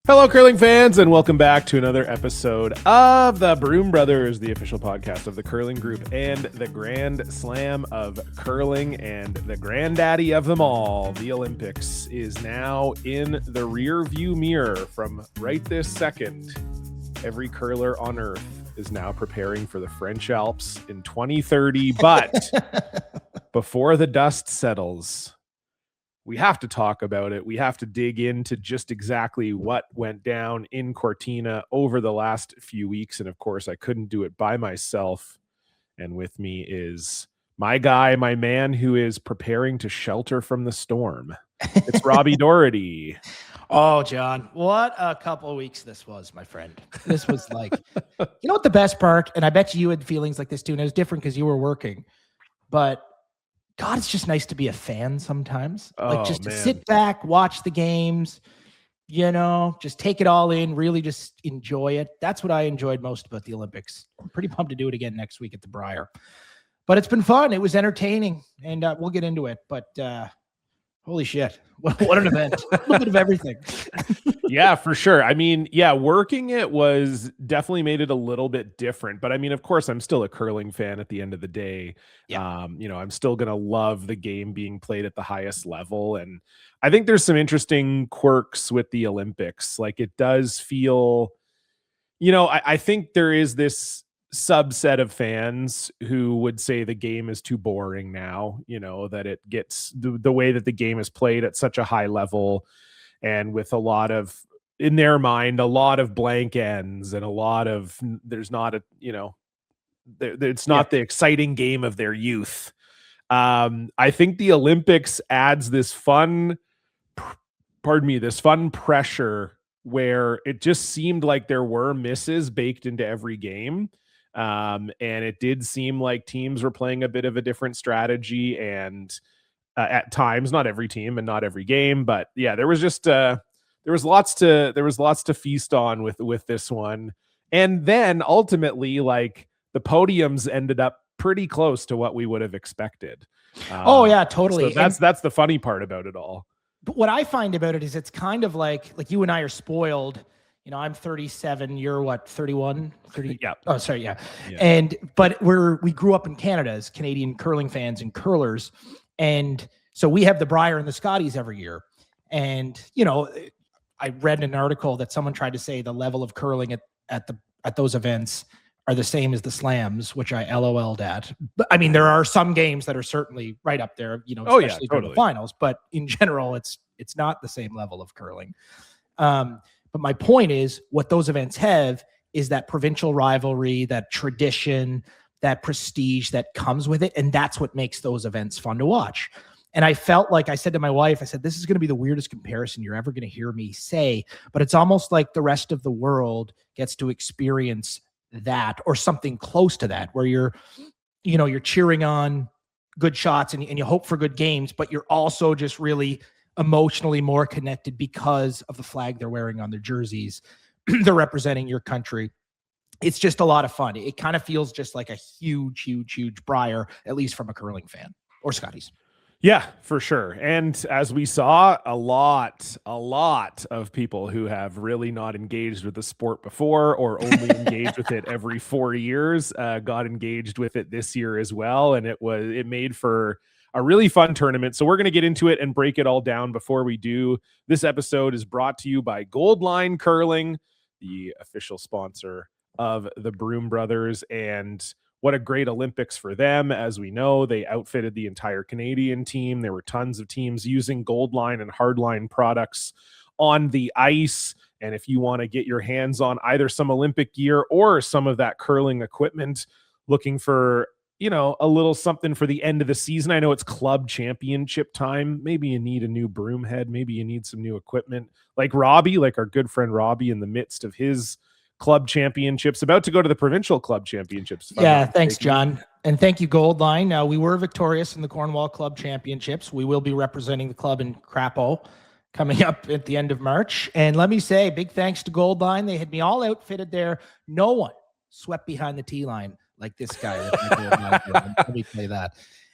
Hello, curling fans, and welcome back to another episode of the Broom Brothers, the official podcast of the curling group and the Grand Slam of curling, and the granddaddy of them all, the Olympics, is now in the rear view mirror from right this second. Every curler on earth is now preparing for the French Alps in 2030, but before the dust settles, we have to talk about it. We have to dig into just exactly what went down in Cortina over the last few weeks. And of course, I couldn't do it by myself. And with me is my guy, my man who is preparing to shelter from the storm. It's Robbie Doherty. Oh, John, what a couple of weeks this was, my friend. This was like, you know what the best part, and I bet you had feelings like this too, and it was different because you were working, but God, it's just nice to be a fan sometimes. Like just to sit back, watch the games, you know, just take it all in, really just enjoy it. That's what I enjoyed most about the Olympics. I'm pretty pumped to do it again next week at the Brier. But it's been fun. It was entertaining, and we'll get into it. But holy shit, what an event. A little bit of everything. Yeah, for sure. I mean, yeah, working it was definitely made it a little bit different. But I mean, of course, I'm still a curling fan at the end of the day. Yeah. You know, I'm still going to love the game being played at the highest level. And I think there's some interesting quirks with the Olympics. Like it does feel, you know, I think there is this subset of fans who would say the game is too boring now, you know, that it gets the way that the game is played at such a high level. And with a lot of, in their mind, a lot of blank ends and a lot of, there's not a, you know, it's not the exciting game of their youth. I think the Olympics adds this fun, this fun pressure where it just seemed like there were misses baked into every game. And it did seem like teams were playing a bit of a different strategy, and at times, not every team and not every game, but yeah, there was just there was lots to feast on with this one. And then ultimately, like the podiums ended up pretty close to what we would have expected. Oh yeah, totally. So that's the funny part about it all. But what I find about it is it's kind of like you and I are spoiled. You know, I'm 37, you're what, 31, 30? Yeah. Oh, sorry. Yeah. But we grew up in Canada as Canadian curling fans and curlers. And so we have the Brier and the Scotties every year. And, you know, I read an article that someone tried to say the level of curling at those events are the same as the slams, which I LOL'd at. But I mean, there are some games that are certainly right up there, you know, especially during the finals, but in general, it's not the same level of curling. But my point is what those events have is that provincial rivalry, that tradition, that prestige that comes with it. And that's what makes those events fun to watch. And I felt like I said to my wife, I said, this is going to be the weirdest comparison you're ever going to hear me say, but it's almost like the rest of the world gets to experience that or something close to that, where you're cheering on good shots and you hope for good games, but you're also just really emotionally more connected because of the flag they're wearing on their jerseys. They're representing your country. It's just a lot of fun. It kind of feels just like a huge, huge, huge Brier, at least from a curling fan or Scotties. Yeah, for sure. And as we saw, a lot of people who have really not engaged with the sport before or only engaged with it every 4 years got engaged with it this year as well. And it made for a really fun tournament. So we're going to get into it and break it all down. Before we do, this episode is brought to you by Goldline Curling, the official sponsor of the Broom Brothers. And what a great Olympics for them. As we know, they outfitted the entire Canadian team. There were tons of teams using Goldline and Hardline products on the ice. And if you want to get your hands on either some Olympic gear or some of that curling equipment, looking for, you know, a little something for the end of the season. I know it's club championship time. Maybe you need a new broom head. Maybe you need some new equipment. Like Robbie, like our good friend Robbie, in the midst of his club championships, about to go to the provincial club championships. Yeah, thanks, John. And thank you, Goldline. We were victorious in the Cornwall Club Championships. We will be representing the club in Crapo coming up at the end of March. And let me say, big thanks to Goldline. They had me all outfitted there. No one swept behind the tee line like this guy. Let me play that.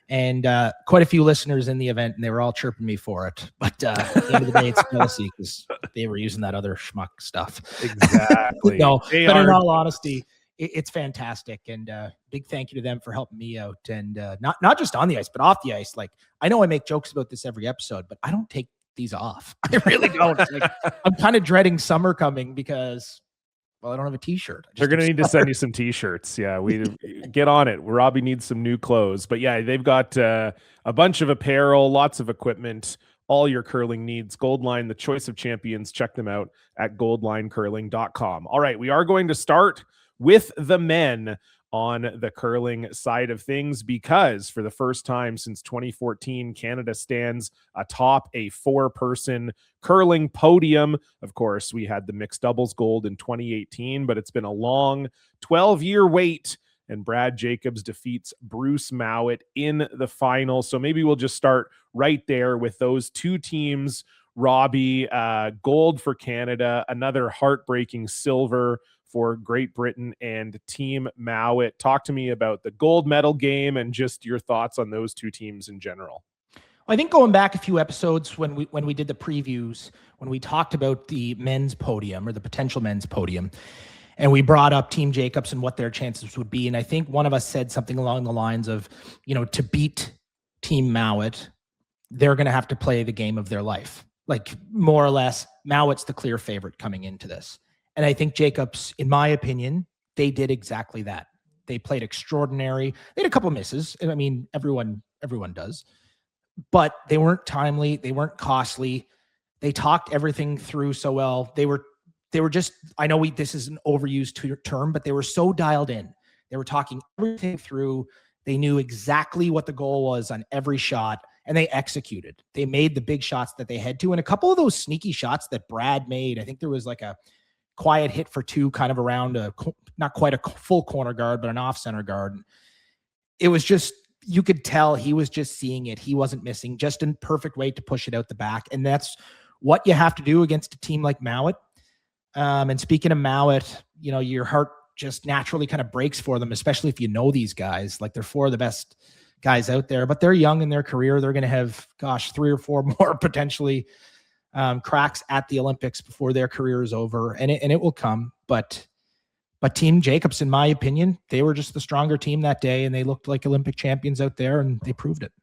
and quite a few listeners in the event, and they were all chirping me for it. But at the end of the day, it's jealousy because they were using that other schmuck stuff. Exactly. No, but in all honesty, it's fantastic, and big thank you to them for helping me out, and not just on the ice, but off the ice. Like, I know I make jokes about this every episode, but I don't take these off. I really don't. Like, I'm kind of dreading summer coming because, well, I don't have a t-shirt. They're going to need to send you some t-shirts. Yeah, we get on it. Robbie needs some new clothes. But yeah, they've got a bunch of apparel, lots of equipment, all your curling needs. Goldline, the choice of champions. Check them out at goldlinecurling.com. All right, we are going to start with the men on the curling side of things, because for the first time since 2014, Canada stands atop a 4-person curling podium. Of course, we had the mixed doubles gold in 2018, but it's been a long 12-year wait, and Brad Jacobs defeats Bruce Mowat in the final. So maybe we'll just start right there with those two teams. Robbie, gold for Canada, another heartbreaking silver for Great Britain and Team Mowat. Talk to me about the gold medal game and just your thoughts on those two teams in general. I think going back a few episodes when we did the previews, when we talked about the men's podium or the potential men's podium, and we brought up Team Jacobs and what their chances would be. And I think one of us said something along the lines of, to beat Team Mowat, they're going to have to play the game of their life. Like, more or less, Mowat's the clear favorite coming into this. And I think Jacobs, in my opinion, they did exactly that. They played extraordinary. They had a couple misses. I mean, everyone does. But they weren't timely. They weren't costly. They talked everything through so well. They were just, I know this is an overused term, but they were so dialed in. They were talking everything through. They knew exactly what the goal was on every shot, and they executed. They made the big shots that they had to. And a couple of those sneaky shots that Brad made, I think there was like a quiet hit for two, kind of around not quite a full corner guard, but an off center guard. It was just, you could tell he was just seeing it. He wasn't missing, just in perfect way to push it out the back. And that's what you have to do against a team like Mowat. And speaking of Mowat, your heart just naturally kind of breaks for them, especially if you know these guys. Like, they're 4 of the best guys out there, but they're young in their career. They're going to have, 3 or 4 more potentially cracks at the Olympics before their career is over, and it will come. But Team Jacobs, in my opinion, they were just the stronger team that day, and they looked like Olympic champions out there, and they proved it.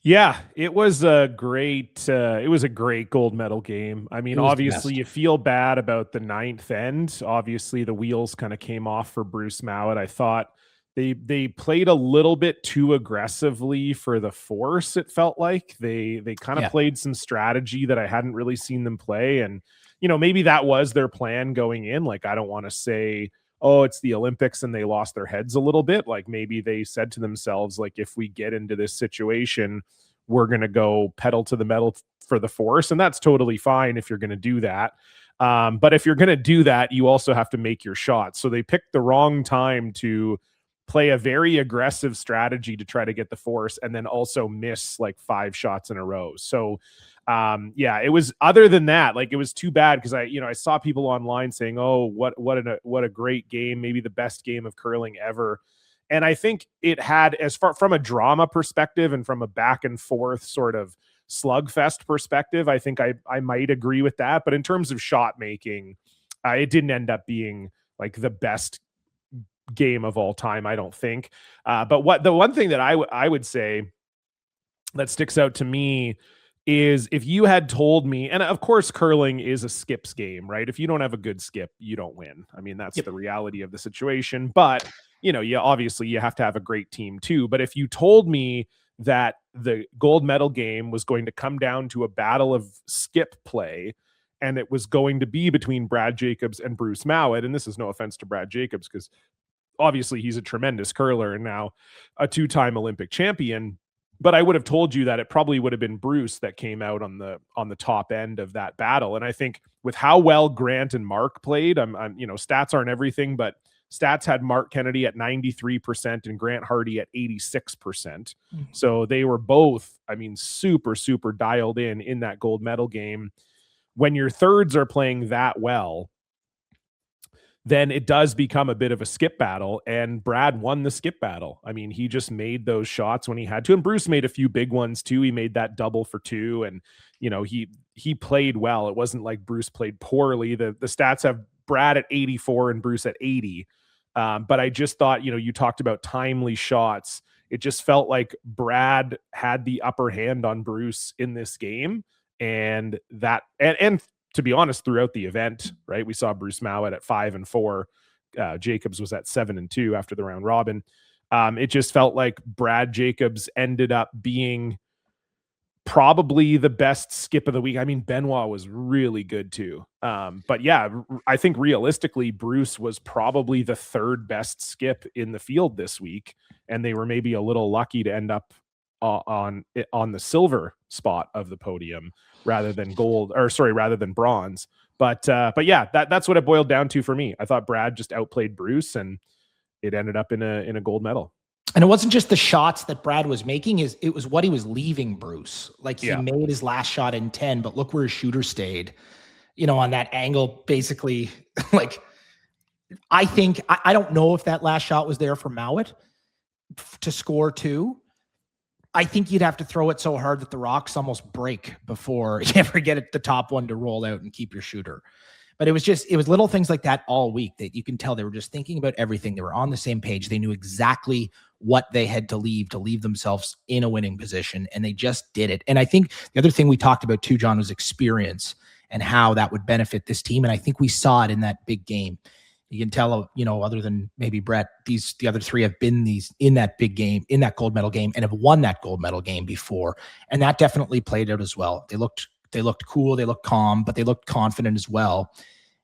Yeah, it was a great gold medal game. I mean, obviously you feel bad about the 9th end. Obviously the wheels kind of came off for Bruce Mowat. I thought they played a little bit too aggressively for the force. It felt like they kind of played some strategy that I hadn't really seen them play. And, maybe that was their plan going in. Like, I don't want to say, oh, it's the Olympics and they lost their heads a little bit. Like, maybe they said to themselves, like, if we get into this situation, we're going to go pedal to the metal for the force. And that's totally fine if you're going to do that. But if you're going to do that, you also have to make your shots. So they picked the wrong time to play a very aggressive strategy to try to get the force, and then also miss like 5 shots in a row. So it was, other than that, like, it was too bad, because I saw people online saying, oh, what a great game, maybe the best game of curling ever. And I think it had, as far from a drama perspective and from a back and forth sort of slugfest perspective, I think I might agree with that. But in terms of shot making, it didn't end up being like the best game of all time, I don't think. But the one thing that I would say that sticks out to me is, if you had told me, and of course curling is a skips game, right? If you don't have a good skip, you don't win. I mean, that's the reality of the situation. But obviously you have to have a great team too. But if you told me that the gold medal game was going to come down to a battle of skip play, and it was going to be between Brad Jacobs and Bruce Mowat, and this is no offense to Brad Jacobs, because obviously he's a tremendous curler and now a 2-time Olympic champion, but I would have told you that it probably would have been Bruce that came out on the top end of that battle. And I think with how well Grant and Mark played, I'm stats aren't everything, but stats had Mark Kennedy at 93% and Grant Hardy at 86%. So they were both, super, super dialed in that gold medal game. When your thirds are playing that well, then it does become a bit of a skip battle, and Brad won the skip battle. I mean, he just made those shots when he had to, and Bruce made a few big ones too. He made that double for 2, and he played well. It wasn't like Bruce played poorly. The stats have Brad at 84 and Bruce at 80. But I just thought, you talked about timely shots. It just felt like Brad had the upper hand on Bruce in this game, and to be honest, throughout the event, right? We saw Bruce Mowat at 5-4. Jacobs was at 7-2 after the round robin. It just felt like Brad Jacobs ended up being probably the best skip of the week. I mean, Benoit was really good too. But yeah, I think realistically, Bruce was probably the 3rd best skip in the field this week. And they were maybe a little lucky to end up on the silver spot of the podium rather than bronze. But yeah, that's what it boiled down to for me. I thought Brad just outplayed Bruce, and it ended up in a gold medal. And it wasn't just the shots that Brad was making, it was what he was leaving Bruce. Like, he made his last shot in 10, but look where his shooter stayed, on that angle, basically. Like, I think, I don't know if that last shot was there for Mowat to score 2. I think you'd have to throw it so hard that the rocks almost break before you ever get it, the top one to roll out and keep your shooter. But it was little things like that all week that you can tell they were just thinking about everything. They were on the same page. They knew exactly what they had to leave themselves in a winning position, and they just did it. And I think the other thing we talked about too, John, was experience and how that would benefit this team. And I think we saw it in that big game. You can tell, other than maybe Brett, the other 3 have been in that big game, in that gold medal game, and have won that gold medal game before. And that definitely played out as well. They looked cool, they looked calm, but they looked confident as well,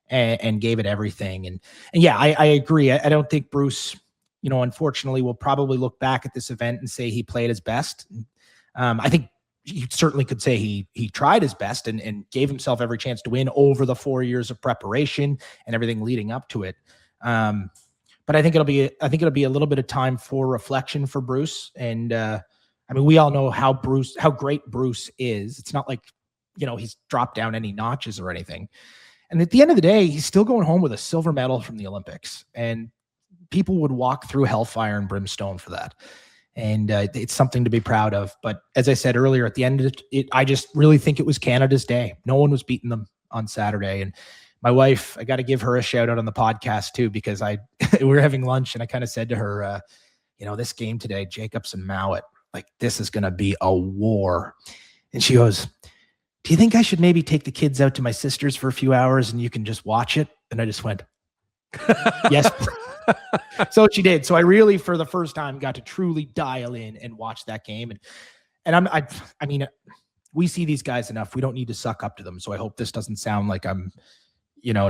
and gave it everything. And yeah, I agree. I don't think Bruce, unfortunately, will probably look back at this event and say he played his best. I think you certainly could say he tried his best and gave himself every chance to win over the 4 years of preparation and everything leading up to it. But I think it'll be a little bit of time for reflection for Bruce. And I mean, we all know how great Bruce is. It's not like, he's dropped down any notches or anything. And at the end of the day, he's still going home with a silver medal from the Olympics, and people would walk through hellfire and brimstone for that. And it's something to be proud of. But as I said earlier, at the end of it, I just really think it was Canada's day. No one was beating them on Saturday. And my wife, I got to give her a shout out on the podcast too, because we were having lunch and I kind of said to her, this game today, Jacobs and Mowat, like, this is going to be a war. And she goes, do you think I should maybe take the kids out to my sister's for a few hours and you can just watch it? And I just went, yes. So she did. So I really, for the first time, got to truly dial in and watch that game. And I mean, we see these guys enough. We don't need to suck up to them. So I hope this doesn't sound like I'm,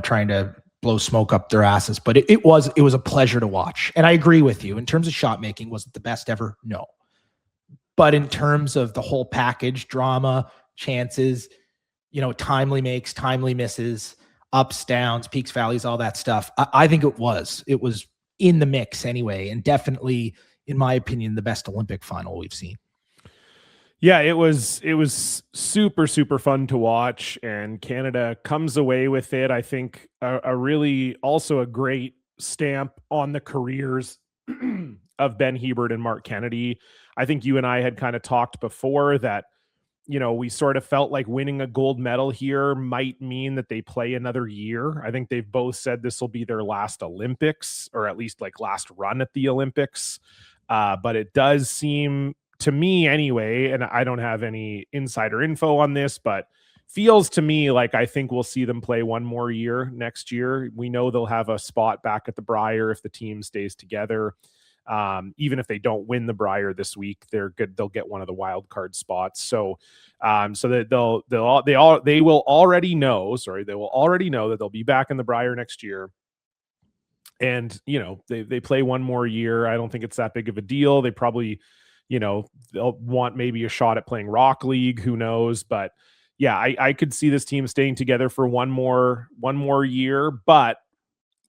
trying to blow smoke up their asses. But it was a pleasure to watch. And I agree with you. In terms of shot making, was it the best ever? No. But in terms of the whole package, drama, chances, timely makes, timely misses, ups, downs, peaks, valleys, all that stuff, I think it was in the mix anyway. And definitely, in my opinion, the best Olympic final we've seen. Yeah, it was super, super fun to watch, and Canada comes away with it. I think a really also a great stamp on the careers of Ben Hebert and Mark Kennedy. I think you and I had kind of talked before that, we sort of felt like winning a gold medal here might mean that they play another year. I think they've both said this will be their last Olympics, or at least like last run at the Olympics. But it does seem, to me anyway, and I don't have any insider info on this, but feels to me like I think we'll see them play one more year next year. We know they'll have a spot back at the Brier if the team stays together. Even if they don't win the Brier this week, they're good. They'll get one of the wild card spots. So that they will already know that they'll be back in the Brier next year. And, they play one more year. I don't think it's that big of a deal. They probably, they'll want maybe a shot at playing Rock League. Who knows? But yeah, I could see this team staying together for one more year. But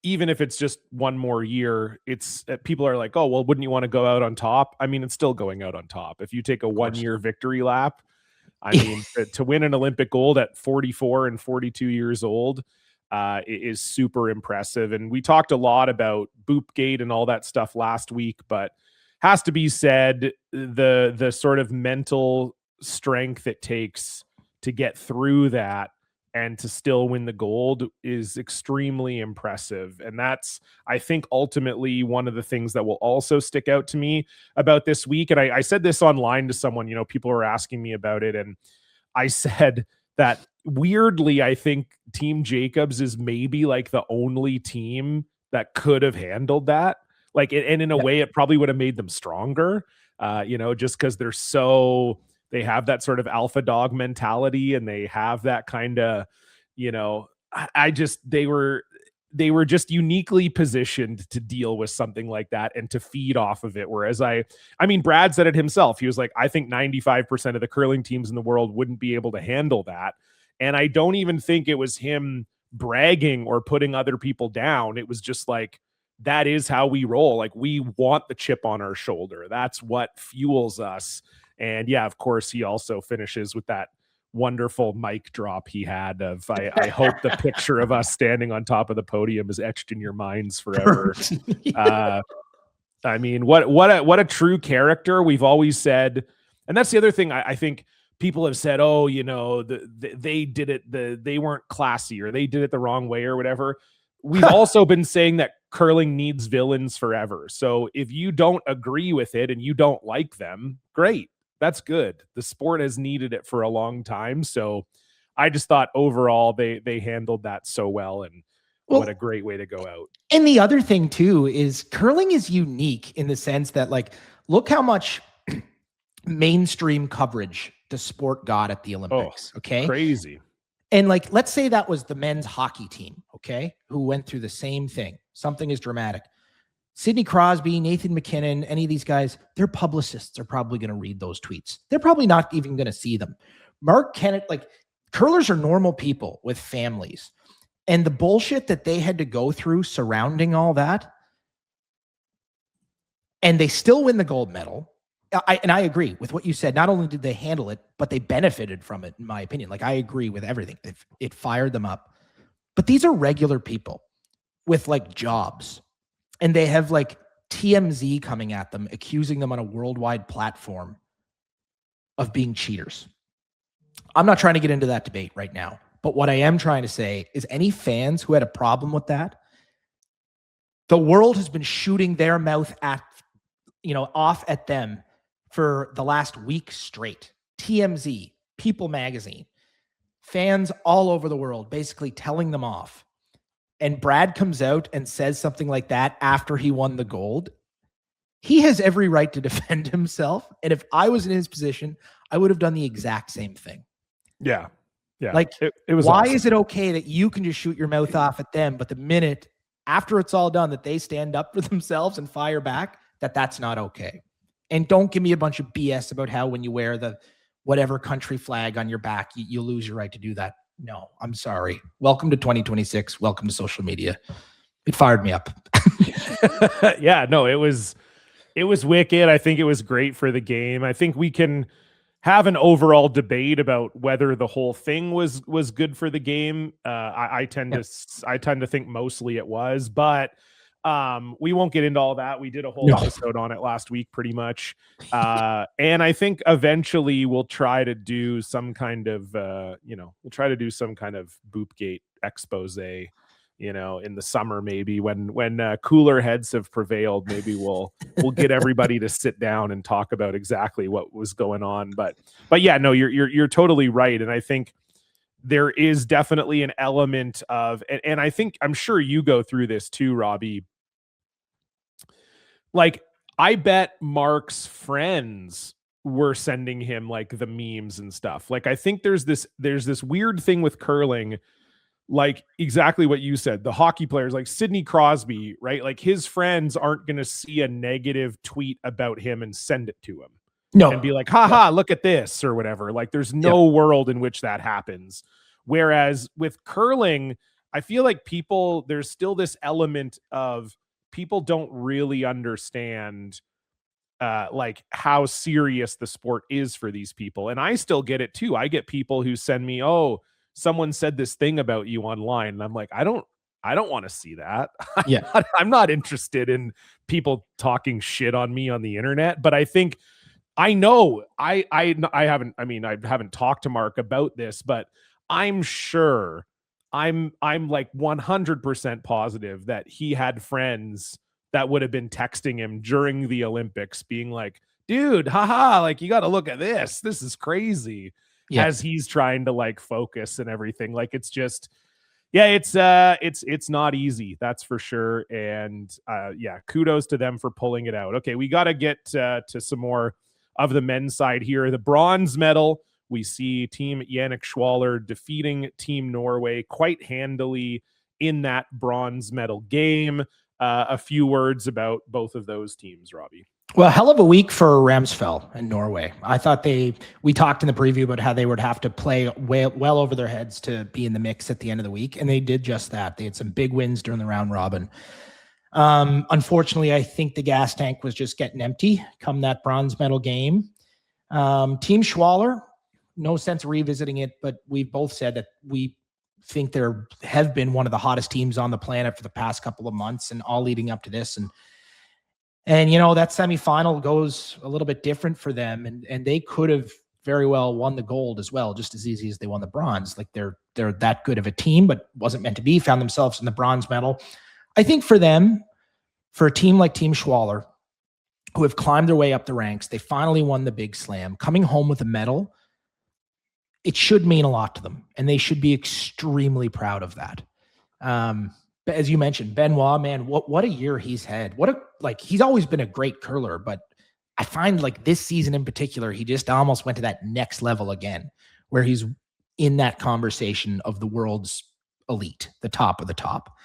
even if it's just one more year, it's people are like, oh, well, wouldn't you want to go out on top? I mean, it's still going out on top. If you take a 1 year victory lap, I mean, to win an Olympic gold at 44 and 42 years old, is super impressive. And we talked a lot about boopgate and all that stuff last week, but has to be said, the sort of mental strength it takes to get through that and to still win the gold is extremely impressive. And that's, I think, ultimately one of the things that will also stick out to me about this week. And I said this online to someone, people were asking me about it. And I said that weirdly, I think Team Jacobs is maybe like the only team that could have handled that. Like, and in a way, it probably would have made them stronger, just because they have that sort of alpha dog mentality, and they have that kind of, they were just uniquely positioned to deal with something like that and to feed off of it. Whereas I mean, Brad said it himself. He was like, I think 95% of the curling teams in the world wouldn't be able to handle that. And I don't even think it was him bragging or putting other people down. It was just like, that is how we roll. Like, we want the chip on our shoulder. That's what fuels us. And yeah, of course, he also finishes with that wonderful mic drop he had of, I hope the picture of us standing on top of the podium is etched in your minds forever. I mean, what a true character. We've always said, and that's the other thing I think people have said, oh, they did it, they weren't classy, or they did it the wrong way, or whatever. We've also been saying that curling needs villains forever. So if you don't agree with it and you don't like them, great. That's good. The sport has needed it for a long time. So I just thought overall they handled that so well, and what a great way to go out. And the other thing too is curling is unique in the sense that, like, look how much mainstream coverage the sport got at the Olympics. Okay. Crazy. And like, let's say that was the men's hockey team, okay, who went through the same thing. Something as dramatic. Sidney Crosby, Nathan McKinnon, any of these guys, their publicists are probably going to read those tweets. They're probably not even going to see them. Mark Kennett, like, curlers are normal people with families. And the bullshit that they had to go through surrounding all that, and they still win the gold medal. I agree with what you said. Not only did they handle it, but they benefited from it, in my opinion. Like, I agree with everything. It fired them up. But these are regular people with like jobs, and they have like TMZ coming at them, accusing them on a worldwide platform of being cheaters. I'm not trying to get into that debate right now, but what I am trying to say is, any fans who had a problem with that, the world has been shooting their mouth at, off at them for the last week straight. TMZ, People Magazine, fans all over the world basically telling them off. And Brad comes out and says something like that after he won the gold. He has every right to defend himself. And if I was in his position, I would have done the exact same thing. Yeah. Yeah. Like, it was why awesome. is it okay that you can just shoot your mouth off at them, but the minute after it's all done that they stand up for themselves and fire back, that's not okay? And don't give me a bunch of BS about how when you wear the whatever country flag on your back, you lose your right to do that. No, I'm sorry. Welcome to 2026. Welcome to social media. It fired me up. Yeah, no, it was wicked. I think it was great for the game. I think we can have an overall debate about whether the whole thing was good for the game. I tend to think mostly it was, but we won't get into all that. We did a whole episode on it last week, pretty much. And I think eventually we'll try to do some kind of, boopgate expose, in the summer, maybe when cooler heads have prevailed. Maybe we'll get everybody to sit down and talk about exactly what was going on. But yeah, no, you're totally right. And I think there is definitely an element of, and I'm sure you go through this too, Robbie. Like, I bet Mark's friends were sending him like the memes and stuff. Like, I think there's this weird thing with curling, like exactly what you said. The hockey players like Sidney Crosby, right? Like, his friends aren't going to see a negative tweet about him and send it to him. No. And be like, haha, look at this, or whatever. Like, there's no world in which that happens. Whereas with curling, I feel like there's still this element of people don't really understand like how serious the sport is for these people. And I still get it too. I get people who send me, oh, someone said this thing about you online. And I'm like, I don't want to see that. Yeah. I'm not interested in people talking shit on me on the internet. But I think I know I haven't talked to Mark about this, but I'm sure I'm like 100% positive that he had friends that would have been texting him during the Olympics being like, dude, haha, like you got to look at this. This is crazy. Yeah. As he's trying to like focus and everything. Like it's just, yeah, it's not easy, that's for sure. And yeah, kudos to them for pulling it out. Okay, we got to get to some more of the men's side here. The bronze medal, we see Team Yannick Schwaller defeating Team Norway quite handily in that bronze medal game. A few words about both of those teams, Robbie. Well, hell of a week for Ramsfell and Norway. I thought we talked in the preview about how they would have to play well over their heads to be in the mix at the end of the week, and they did just that. They had some big wins during the round robin. Unfortunately, I think the gas tank was just getting empty come that bronze medal game. Team Schwaller, no sense of revisiting it, but we've both said that we think they have been one of the hottest teams on the planet for the past couple of months and all leading up to this. And you know, that semifinal goes a little bit different for them, and they could have very well won the gold as well, just as easy as they won the bronze. Like they're that good of a team, but wasn't meant to be, found themselves in the bronze medal. I think for them, for a team like Team Schwaller, who have climbed their way up the ranks, they finally won the big slam, coming home with a medal, it should mean a lot to them, and they should be extremely proud of that. As you mentioned, Benoit, man, what a year he's had. He's always been a great curler, but I find like this season in particular, he just almost went to that next level again, where he's in that conversation of the world's elite, the top of the top.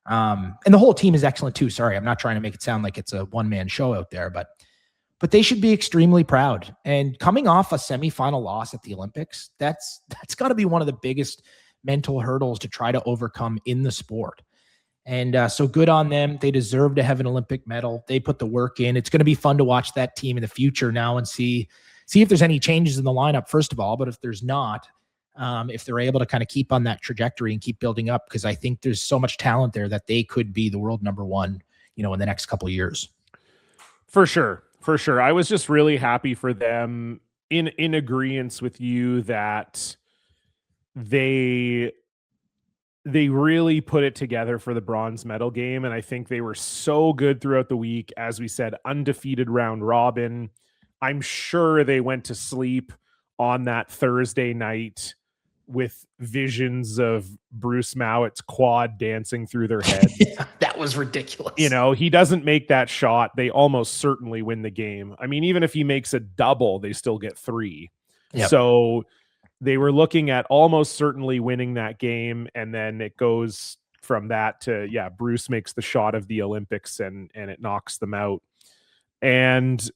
And the whole team is excellent too. Sorry, I'm not trying to make it sound like it's a one-man show out there, but they should be extremely proud. And coming off a semifinal loss at the Olympics, that's got to be one of the biggest mental hurdles to try to overcome in the sport. And so good on them. They deserve to have an Olympic medal. They put the work in. It's going to be fun to watch that team in the future now and see if there's any changes in the lineup, first of all. But if there's not, if they're able to kind of keep on that trajectory and keep building up, because I think there's so much talent there that they could be the world number one, in the next couple of years. For sure. For sure. I was just really happy for them, in agreement with you that they really put it together for the bronze medal game. And I think they were so good throughout the week. As we said, undefeated round robin. I'm sure they went to sleep on that Thursday night with visions of Bruce Mowatt's quad dancing through their head. Yeah, that was ridiculous. He doesn't make that shot, they almost certainly win the game. I mean, even if he makes a double, they still get 3. Yep. So they were looking at almost certainly winning that game. And then it goes from that to, Bruce makes the shot of the Olympics and it knocks them out. And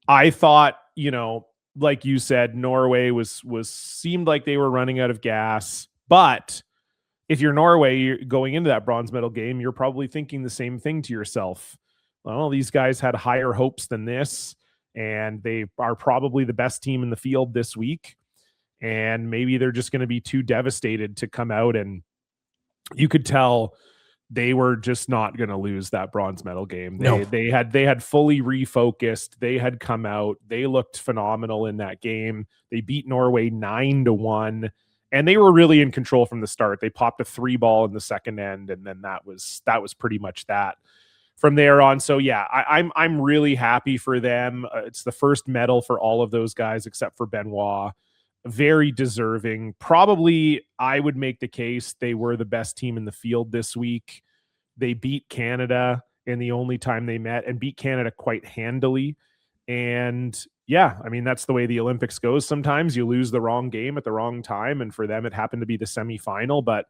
I thought, like you said, Norway seemed like they were running out of gas. But if you're Norway, you're going into that bronze medal game, you're probably thinking the same thing to yourself. Well, these guys had higher hopes than this, and they are probably the best team in the field this week. And maybe they're just going to be too devastated to come out. And you could tell they were just not going to lose that bronze medal game. They had fully refocused. They had come out. They looked phenomenal in that game. They beat Norway 9-1, and they were really in control from the start. They popped a 3-ball in the second end, and then that was pretty much that from there on. So I'm really happy for them. It's the first medal for all of those guys except for Benoit. Very deserving. Probably, I would make the case they were the best team in the field this week. They beat Canada in the only time they met, and beat Canada quite handily. And that's the way the Olympics goes. Sometimes you lose the wrong game at the wrong time, and for them it happened to be the semifinal. But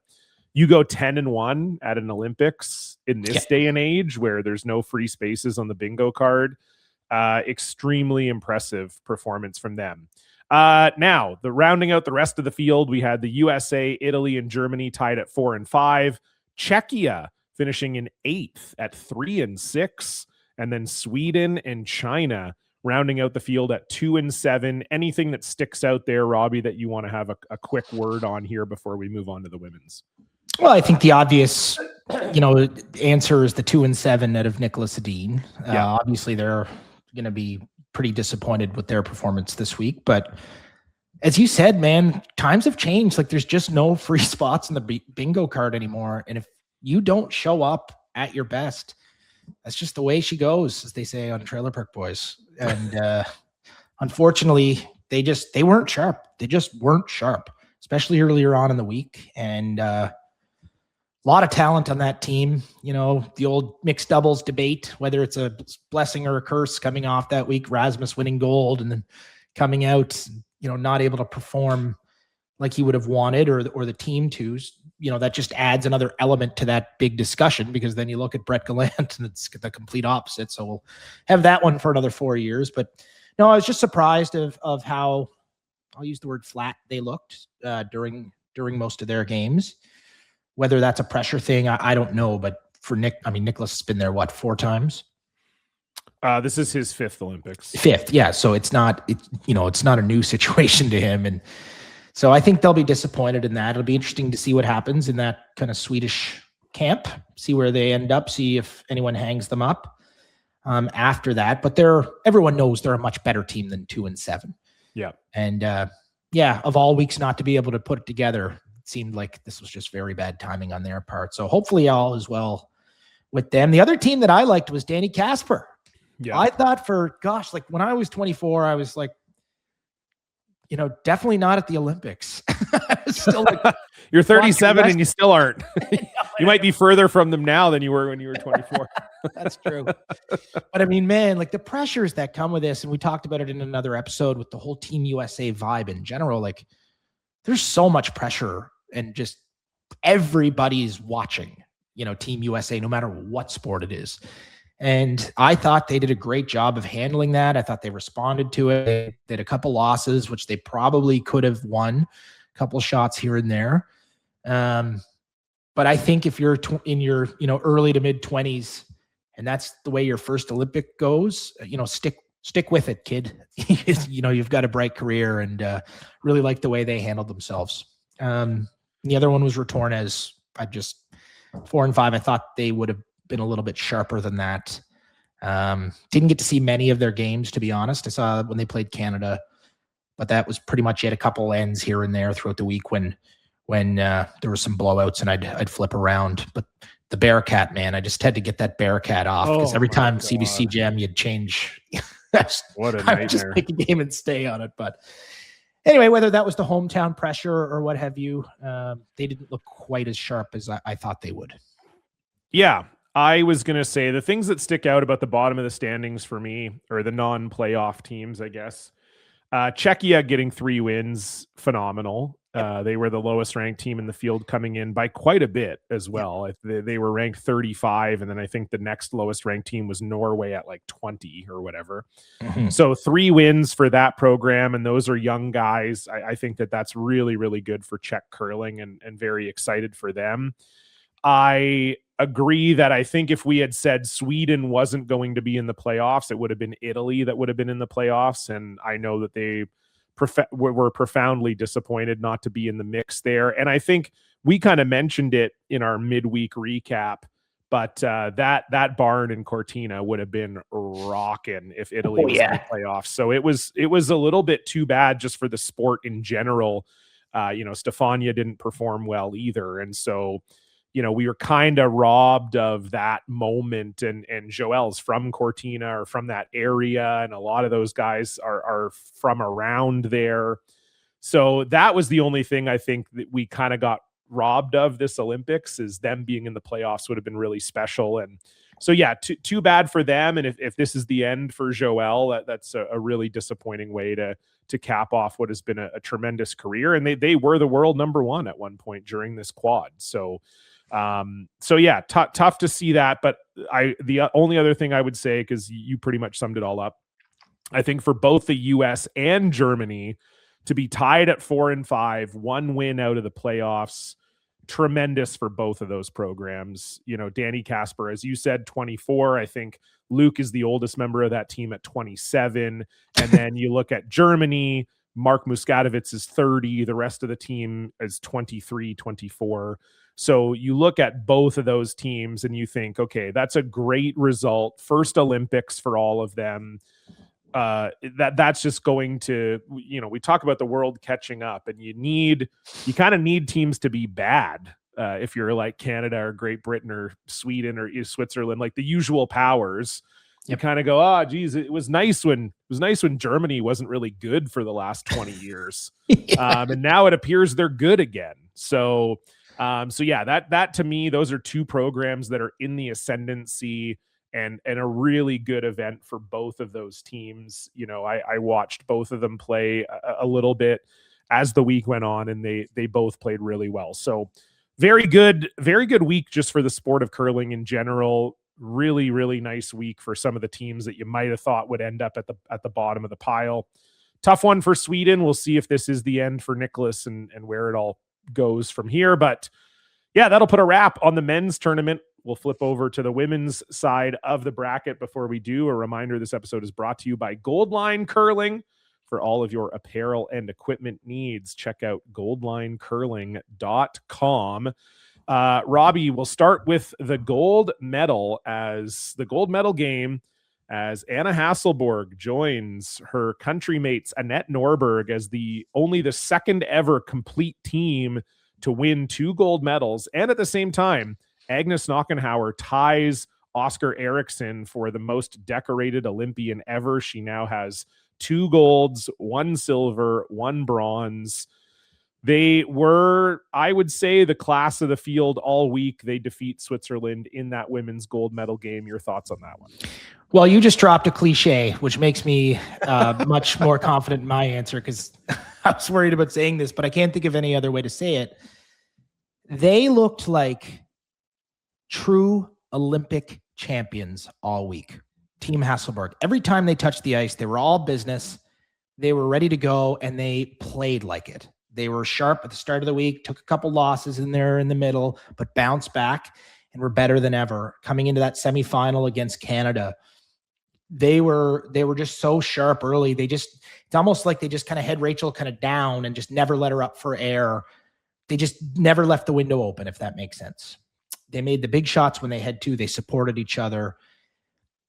you go 10-1 at an Olympics in this day and age where there's no free spaces on the bingo card. Extremely impressive performance from them. Now, rounding out the rest of the field, we had the USA, Italy, and Germany tied at 4 and 5. Czechia finishing in 8th at 3 and 6. And then Sweden and China rounding out the field at 2-7. Anything that sticks out there, Robbie, that you want to have a quick word on here before we move on to the women's? Well, I think the obvious, answer is the 2-7 out of Nicholas Edin. Obviously, they're going to be pretty disappointed with their performance this week. But as you said, man, times have changed. Like, there's just no free spots in the bingo card anymore. And if you don't show up at your best, that's just the way she goes, as they say on Trailer Park Boys. And unfortunately, they weren't sharp. They just weren't sharp, especially earlier on in the week. And a lot of talent on that team. The old mixed doubles debate, whether it's a blessing or a curse coming off that week, Rasmus winning gold and then coming out, not able to perform like he would have wanted or the team to. That just adds another element to that big discussion, because then you look at Brett Gallant and it's the complete opposite. So we'll have that one for another 4 years. But no, I was just surprised of how, I'll use the word flat, they looked during most of their games. Whether that's a pressure thing, I don't know. But for Nicholas has been there, 4 times? This is his 5th Olympics. 5th, yeah. So it's not a new situation to him. And so I think they'll be disappointed in that. It'll be interesting to see what happens in that kind of Swedish camp, see where they end up, see if anyone hangs them up after that. But everyone knows they're a much better team than 2-7. Yeah. And of all weeks not to be able to put it together, it seemed like this was just very bad timing on their part. So hopefully all is well with them. The other team that I liked was Danny Casper. Yeah. I thought when I was 24, I was like, definitely not at the Olympics. Still like, you're 37 and you still aren't. You might be further from them now than you were when you were 24. That's true. But man, like the pressures that come with this, and we talked about it in another episode with the whole Team USA vibe in general, like there's so much pressure and just everybody's watching, Team USA, no matter what sport it is. And I thought they did a great job of handling that. I thought they responded to it. They did a couple losses, which they probably could have won, a couple shots here and there. But I think if you're in your, early to mid 20s, and that's the way your first Olympic goes, stick with it, kid. You've got a bright career, and really like the way they handled themselves. The other one was Retornes. 4 and 5. I thought they would have been a little bit sharper than that. Didn't get to see many of their games, to be honest. I saw when they played Canada, but that was pretty much it. A couple ends here and there throughout the week when there were some blowouts, and I'd flip around. But the Bearcat, man, I just had to get that Bearcat off, because every time CBC Gem, you'd change. What a nightmare. Just pick a game and stay on it. But anyway, whether that was the hometown pressure or what have you, they didn't look quite as sharp as I thought they would. Yeah. I was going to say the things that stick out about the bottom of the standings for me, or the non-playoff teams, I guess. Czechia getting 3 wins, phenomenal. They were the lowest ranked team in the field, coming in by quite a bit as well. They were ranked 35, and then I think the next lowest ranked team was Norway at like 20 or whatever. Mm-hmm. So 3 wins for that program, and those are young guys. I think that's really, really good for Czech curling, and very excited for them. I agree that I think if we had said Sweden wasn't going to be in the playoffs, it would have been Italy that would have been in the playoffs. And I know that they were profoundly disappointed not to be in the mix there. And I think we kind of mentioned it in our midweek recap, but that barn in Cortina would have been rocking if Italy was in the playoffs. So it was a little bit too bad just for the sport in general. Stefania didn't perform well either. And so, we were kind of robbed of that moment, and Joel's from Cortina, or from that area. And a lot of those guys are from around there. So that was the only thing I think that we kind of got robbed of this Olympics, is them being in the playoffs would have been really special. And so, yeah, too bad for them. And if this is the end for Joel, that's a really disappointing way to cap off what has been a tremendous career. And they were the world number 1 at one point during this quad. So yeah, tough to see that. But the only other thing I would say, because you pretty much summed it all up, I think for both the US and Germany to be tied at 4 and 5, 1 win out of the playoffs, tremendous for both of those programs. You know, Danny Casper, as you said, 24. I think Luke is the oldest member of that team at 27. And then you look at Germany, Mark Muskadovitz is 30. The rest of the team is 23, 24. So you look at both of those teams and you think, okay, that's a great result. First Olympics for all of them. That's just going to, you know, we talk about the world catching up, and you kind of need teams to be bad. If you're like Canada or Great Britain or Sweden or Switzerland, like the usual powers, you kind of go, oh, geez, it was nice when Germany wasn't really good for the last 20 years. And now it appears they're good again. So yeah, that to me, those are two programs that are in the ascendancy, and a really good event for both of those teams. You know, I watched both of them play a little bit as the week went on, and they both played really well. So very good week just for the sport of curling in general. Really, really nice week for some of the teams that you might have thought would end up at the bottom of the pile. Tough one for Sweden. We'll see if this is the end for Nicholas and where it all goes from here. But yeah, that'll put a wrap on the men's tournament. We'll flip over to the women's side of the bracket. Before we do, a reminder, this episode is brought to you by Goldline Curling. For all of your apparel and equipment needs, check out goldlinecurling.com. Robbie, we'll start with the gold medal game as Anna Hasselborg joins her countrymates Anette Norberg as only the second ever complete team to win 2 gold medals. And at the same time, Agnes Knockenhauer ties Oscar Eriksson for the most decorated Olympian ever. She now has 2 golds, 1 silver, 1 bronze. They were, I would say, the class of the field all week. They defeat Switzerland in that women's gold medal game. Your thoughts on that one? Well, you just dropped a cliche, which makes me much more confident in my answer, because I was worried about saying this, but I can't think of any other way to say it. They looked like true Olympic champions all week. Team Hasselborg. Every time they touched the ice, they were all business. They were ready to go, and they played like it. They were sharp at the start of the week, took a couple losses in there in the middle, but bounced back and were better than ever. Coming into that semifinal against Canada, they were just so sharp early. It's almost like they just kind of had Rachel kind of down and just never let her up for air. They just never left the window open, if that makes sense. They made the big shots when they had to. They supported each other.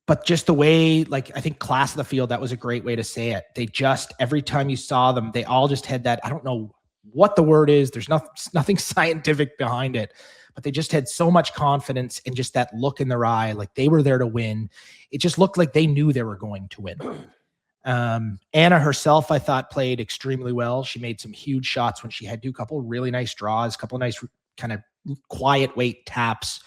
But just the way, like, I think class of the field, that was a great way to say it. They just, every time you saw them, they all just had that, I don't know what the word is. There's nothing scientific behind it, but they just had so much confidence and just that look in their eye, like they were there to win. It just looked like they knew they were going to win. Anna herself, I thought, played extremely well. She made some huge shots when she had to, a couple really nice draws, a couple nice kind of quiet weight taps.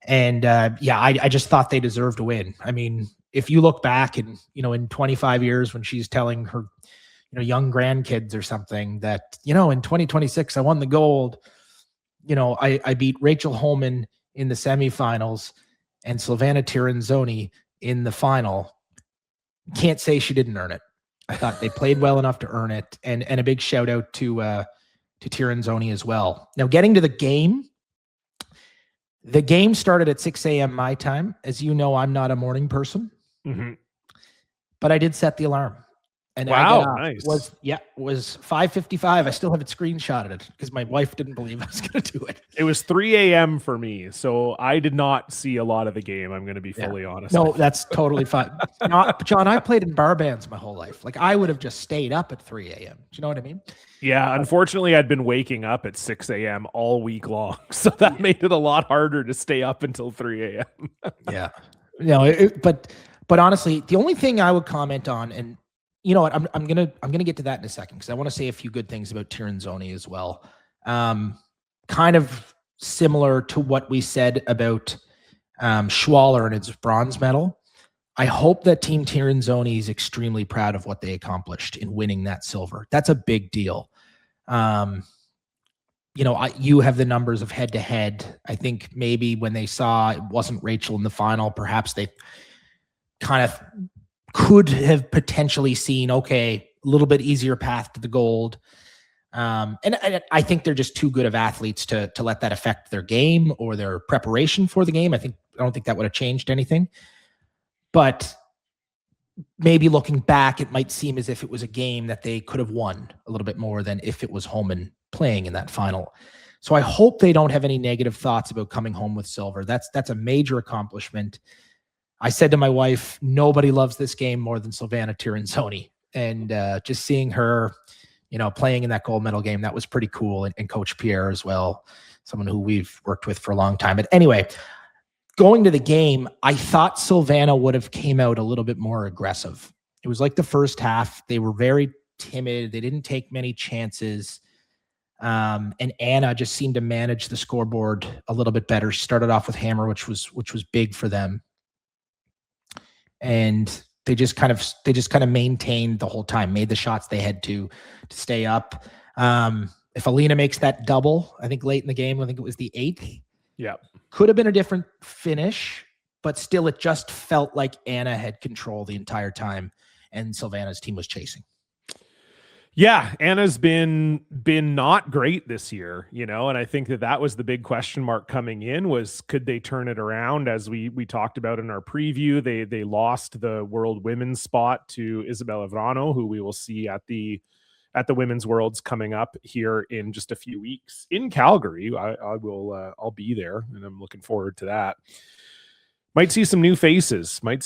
And I just thought they deserved to win. I mean, if you look back and, in 25 years when she's telling her, young grandkids or something that, in 2026, I won the gold, I beat Rachel Holman in the semifinals and Slovana Tiranzoni in the final. Can't say she didn't earn it. I thought they played well enough to earn it. And a big shout out to Tiranzoni as well. Now, getting to the game started at 6 a.m. my time. As you know, I'm not a morning person, but I did set the alarm. And wow, nice. Was 5:55. I still have it screenshotted because my wife didn't believe I was going to do it. It was 3 a.m. for me, so I did not see a lot of the game. I'm going to be fully honest. No, that's totally fine. John, I played in bar bands my whole life. Like, I would have just stayed up at 3 a.m. Do you know what I mean? Yeah, unfortunately, I'd been waking up at 6 a.m. all week long, so that made it a lot harder to stay up until 3 a.m. Yeah, but honestly, the only thing I would comment on, and you know what, I'm gonna get to that in a second because I want to say a few good things about Tiranzoni as well. Kind of similar to what we said about Schwaller and its bronze medal. I hope that Team Tiranzoni is extremely proud of what they accomplished in winning that silver. That's a big deal. You have the numbers of head to head. I think maybe when they saw it wasn't Rachel in the final, perhaps they kind of could have potentially seen, okay, a little bit easier path to the gold. And I think they're just too good of athletes to let that affect their game or their preparation for the game. I don't think that would have changed anything. But maybe looking back, it might seem as if it was a game that they could have won a little bit more than if it was Homan playing in that final. So I hope they don't have any negative thoughts about coming home with silver. That's a major accomplishment. I said to my wife, nobody loves this game more than Silvana Tirinzoni. And just seeing her, playing in that gold medal game, that was pretty cool. And Coach Brier as well, someone who we've worked with for a long time. But anyway, going to the game, I thought Silvana would have came out a little bit more aggressive. It was like the first half. They were very timid. They didn't take many chances. And Anna just seemed to manage the scoreboard a little bit better. She started off with hammer, which was big for them. And they just kind of maintained the whole time, made the shots they had to stay up. If Alina makes that double, I think late in the game, I think it was the 8th. Yeah. Could have been a different finish, but still it just felt like Anna had control the entire time and Silvana's team was chasing. Yeah, Anna's been not great this year, and I think that was the big question mark coming in was could they turn it around? As we talked about in our preview, they lost the World Women's spot to Isabella Vrano, who we will see at the Women's Worlds coming up here in just a few weeks in Calgary. I'll be there, and I'm looking forward to that. Might see some new faces. I mean,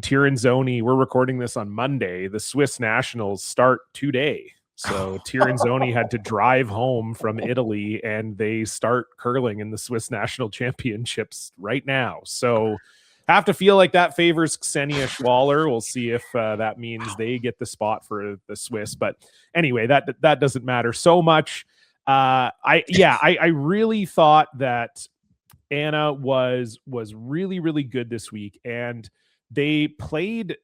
Tirinzoni, we're recording this on Monday. The Swiss Nationals start today. So Tirinzoni had to drive home from Italy, and they start curling in the Swiss National Championships right now. So have to feel like that favors Ksenia Schwaller. We'll see if that means they get the spot for the Swiss. But anyway, that doesn't matter so much. I really thought that Anna was really, really good this week, and they played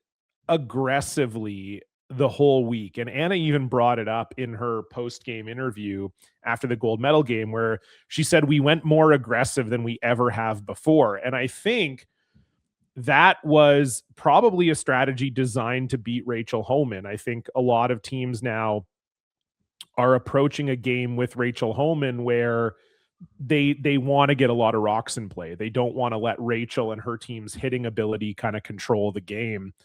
aggressively the whole week. And Anna even brought it up in her post-game interview after the gold medal game, where she said, we went more aggressive than we ever have before. And I think that was probably a strategy designed to beat Rachel Homan. I think a lot of teams now are approaching a game with Rachel Homan where they want to get a lot of rocks in play. They don't want to let Rachel and her team's hitting ability kind of control the game.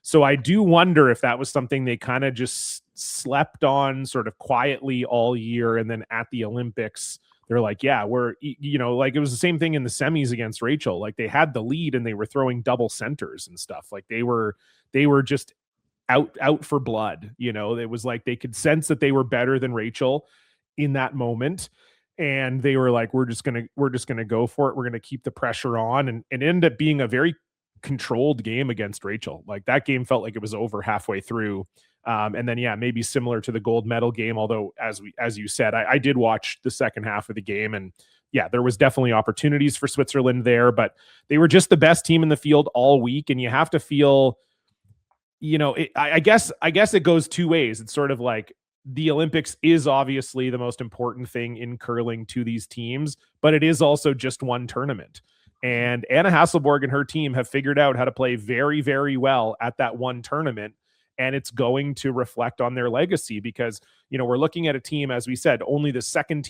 So I do wonder if that was something they kind of just slept on sort of quietly all year. And then at the Olympics, they're like, yeah, like it was the same thing in the semis against Rachel. Like they had the lead and they were throwing double centers and stuff. Like they were just out for blood. It was like they could sense that they were better than Rachel in that moment. And they were like, we're just gonna go for it. We're gonna keep the pressure on, and it ended up being a very controlled game against Rachel. Like that game felt like it was over halfway through. And then maybe similar to the gold medal game. Although as you said, I did watch the second half of the game, and there was definitely opportunities for Switzerland there, but they were just the best team in the field all week. And you have to feel, I guess it goes two ways. It's sort of like, the Olympics is obviously the most important thing in curling to these teams, but it is also just one tournament. And Anna Hasselborg and her team have figured out how to play very, very well at that one tournament. And it's going to reflect on their legacy because, we're looking at a team, as we said, only the second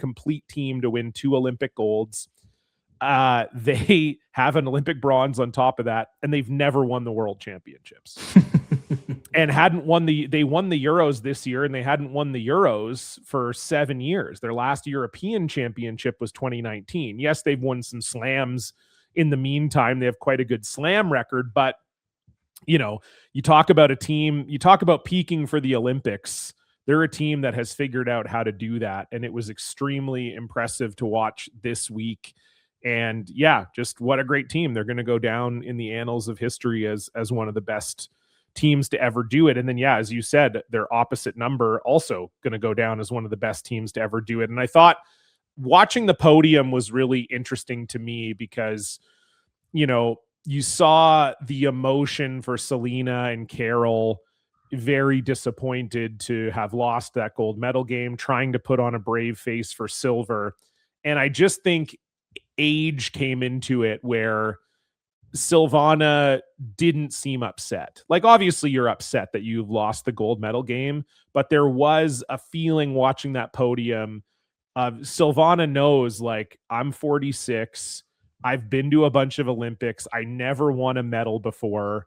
complete team to win 2 Olympic golds. They have an Olympic bronze on top of that, and they've never won the World Championships. And they won the Euros this year, and they hadn't won the Euros for 7 years. Their last European championship was 2019. Yes, they've won some slams in the meantime. They have quite a good slam record, but you talk about a team, you talk about peaking for the Olympics. They're a team that has figured out how to do that, and it was extremely impressive to watch this week. And just what a great team. They're going to go down in the annals of history as one of the best teams to ever do it. And then, as you said, their opposite number also going to go down as one of the best teams to ever do it. And I thought watching the podium was really interesting to me because, you saw the emotion for Selena and Carol, very disappointed to have lost that gold medal game, trying to put on a brave face for silver. And I just think age came into it where Silvana didn't seem upset. Like, obviously you're upset that you've lost the gold medal game, but there was a feeling watching that podium of Silvana knows, like, I'm 46. I've been to a bunch of Olympics. I never won a medal before.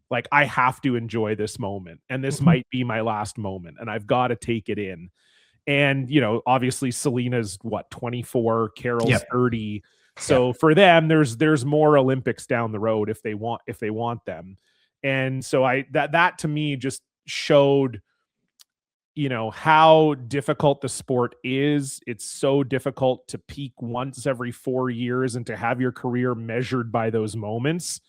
Like, I have to enjoy this moment. And this might be my last moment. And I've got to take it in. And, you know, obviously Selena's 24, Carol's 30. So for them, there's more Olympics down the road if they want them. And so that to me just showed, you know, how difficult the sport is. It's so difficult to peak once every 4 years and to have your career measured by those moments.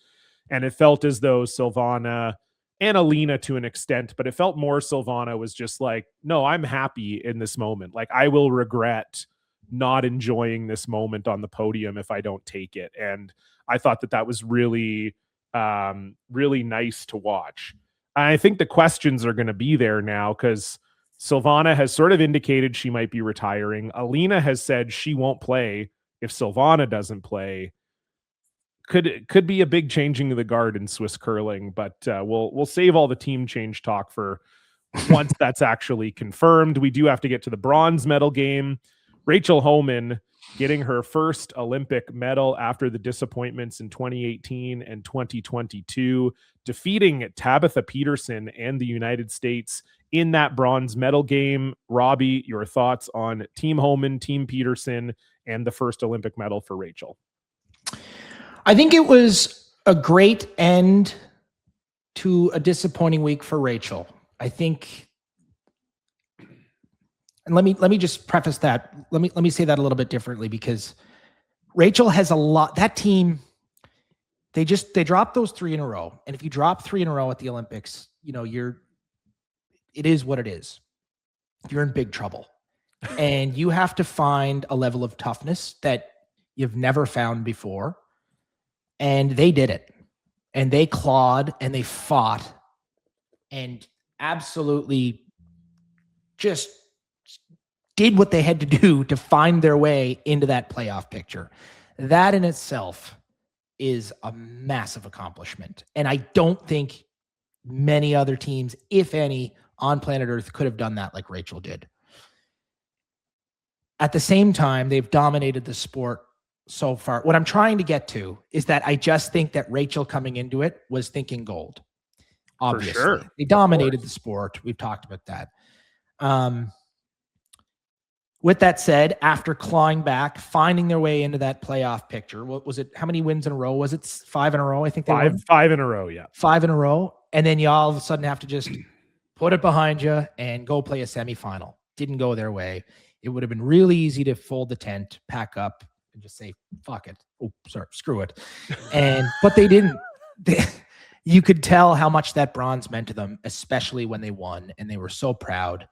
And it felt as though Silvana and Alina to an extent, but it felt more Silvana was just like, no, I'm happy in this moment. Like, I will regret not enjoying this moment on the podium if I don't take it. And I thought that was really, really nice to watch. I think the questions are going to be there now because Silvana has sort of indicated she might be retiring. Alina has said she won't play if Silvana doesn't play. Could be a big changing of the guard in Swiss curling, but we'll save all the team change talk for once that's actually confirmed. We do have to get to the bronze medal game. Rachel Homan getting her first Olympic medal after the disappointments in 2018 and 2022, defeating Tabitha Peterson and the United States in that bronze medal game. Robbie, your thoughts on Team Homan, Team Peterson, and the first Olympic medal for Rachel? I think it was a great end to a disappointing week for Rachel. I think, and let me just preface that. Let me say that a little bit differently, because Rachel has a lot. That team, they dropped those 3 in a row. And if you drop 3 in a row at the Olympics, you know, it is what it is. You're in big trouble. And you have to find a level of toughness that you've never found before. And they did it. And they clawed and they fought and absolutely just did what they had to do to find their way into that playoff picture. That in itself is a massive accomplishment. And I don't think many other teams, if any, on planet Earth could have done that like Rachel did. At the same time, they've dominated the sport so far. What I'm trying to get to is that I just think that Rachel coming into it was thinking gold. Obviously. For sure. They dominated the sport. We've talked about that. With that said, after clawing back, finding their way into that playoff picture, what was it? How many wins in a row? Was it 5 in a row? I think they won. 5 in a row. Yeah. 5 in a row. And then you all of a sudden have to just put it behind you and go play a semifinal. Didn't go their way. It would have been really easy to fold the tent, pack up, and just say, fuck it. Oh, sorry, screw it. But they didn't. You could tell how much that bronze meant to them, especially when they won, and they were so proud.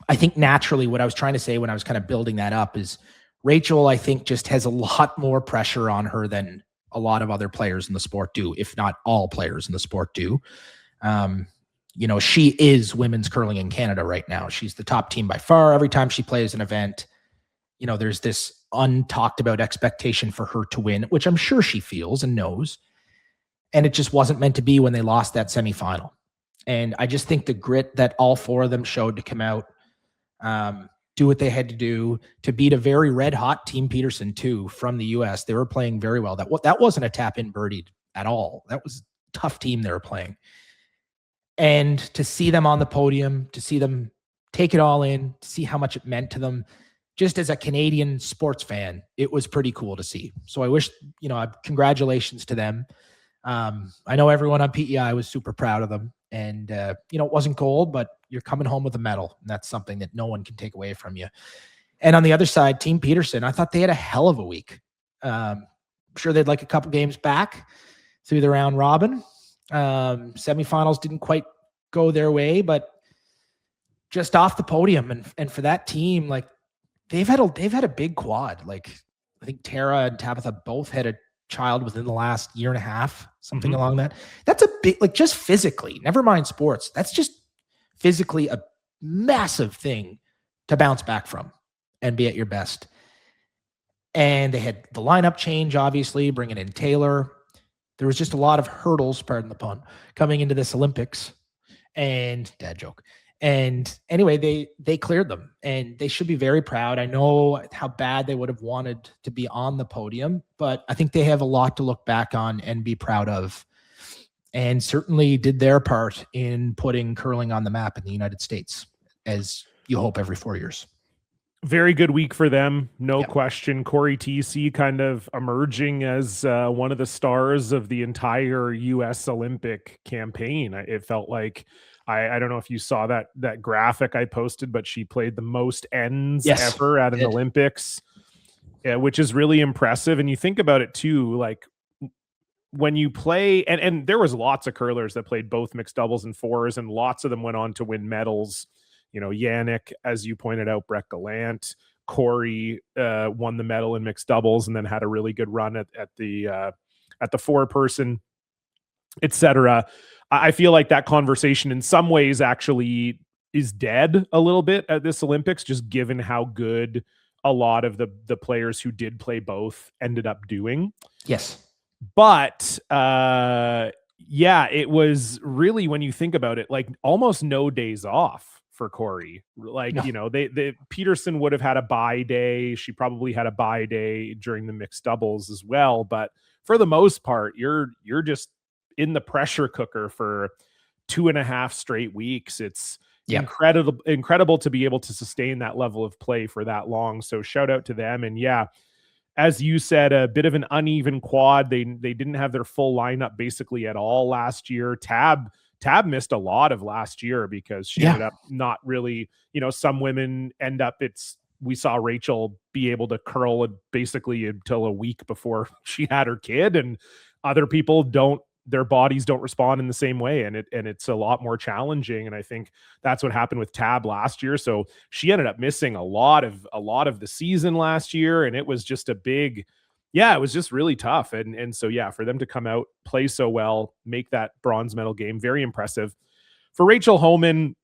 I think naturally what I was trying to say when I was kind of building that up is Rachel, I think, just has a lot more pressure on her than a lot of other players in the sport do, if not all players in the sport do. You know, she is women's curling in Canada right now. She's the top team by far. Every time she plays an event, you know, there's this untalked about expectation for her to win, which I'm sure she feels and knows. And it just wasn't meant to be when they lost that semifinal. And I just think the grit that all 4 of them showed to come out, do what they had to do to beat a very red hot Team Peterson too from the US. They were playing very well. That wasn't a tap in birdied at all. That was a tough team they were playing. And to see them on the podium, to see them take it all in, to see how much it meant to them, just as a Canadian sports fan, it was pretty cool to see. So I wish, you know, congratulations to them. I know everyone on PEI was super proud of them. And, you know, it wasn't gold, but you're coming home with a medal. And that's something that no one can take away from you. And on the other side, Team Peterson, I thought they had a hell of a week. I'm sure they'd like a couple games back through the round robin. Semifinals didn't quite go their way, but just off the podium. And for that team, like they've had a big quad. Like I think Tara and Tabitha both had a child within the last year and a half, something along that. That's a big, like just physically, never mind sports. That's just physically a massive thing to bounce back from and be at your best. And they had the lineup change, obviously, bringing in Taylor. There was just a lot of hurdles, pardon the pun, coming into this Olympics. And dad joke. And anyway, they cleared them, and they should be very proud. I know how bad they would have wanted to be on the podium, but I think they have a lot to look back on and be proud of, and certainly did their part in putting curling on the map in the United States, as you hope every 4 years. Very good week for them, no question. Corey TC kind of emerging as one of the stars of the entire U.S. Olympic campaign. It felt like, I don't know if you saw that graphic I posted, but she played the most ends ever at an Olympics, which is really impressive. And you think about it too, like when you play, and there was lots of curlers that played both mixed doubles and fours, and lots of them went on to win medals. You know, Yannick, as you pointed out, Brett Gallant, Corey won the medal in mixed doubles, and then had a really good run at the four person, etc. I feel like that conversation in some ways actually is dead a little bit at this Olympics, just given how good a lot of the players who did play both ended up doing. Yes. But yeah, it was really, when you think about it, like almost no days off for Corey. Like, you know, they Peterson would have had a bye day. She probably had a bye day during the mixed doubles as well. But for the most part, you're just in the pressure cooker for 2.5 straight weeks. It's incredible to be able to sustain that level of play for that long. So shout out to them. And yeah, as you said, a bit of an uneven quad. They didn't have their full lineup basically at all last year. Tab missed a lot of last year because she ended up not really, you know, some women end up, we saw Rachel be able to curl basically until a week before she had her kid, and other people their bodies don't respond in the same way. And it's a lot more challenging. And I think that's what happened with Tab last year. So she ended up missing a lot of the season last year. And it was just it was just really tough. And so, yeah, for them to come out, play so well, make that bronze medal game, very impressive. For Rachel Homan,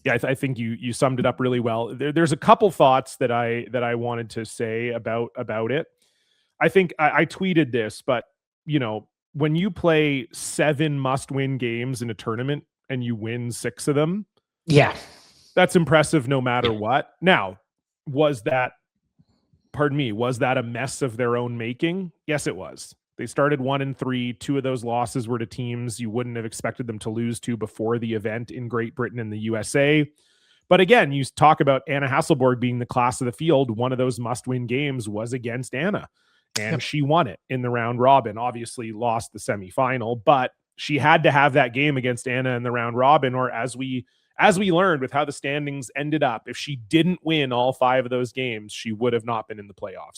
yeah, I think you summed it up really well. There's a couple thoughts that I wanted to say about it. I think I tweeted this, but you know, when you play 7 must-win games in a tournament and you win 6 of them, that's impressive no matter what. Now, was that a mess of their own making? Yes, it was. They started 1-3. 2 of those losses were to teams you wouldn't have expected them to lose to before the event in Great Britain and the USA. But again, you talk about Anna Hasselborg being the class of the field. One of those must-win games was against Anna, and she won it in the round robin. Obviously lost the semifinal, but she had to have that game against Anna in the round robin, or as we learned with how the standings ended up, if she didn't win all 5 of those games, she would have not been in the playoffs.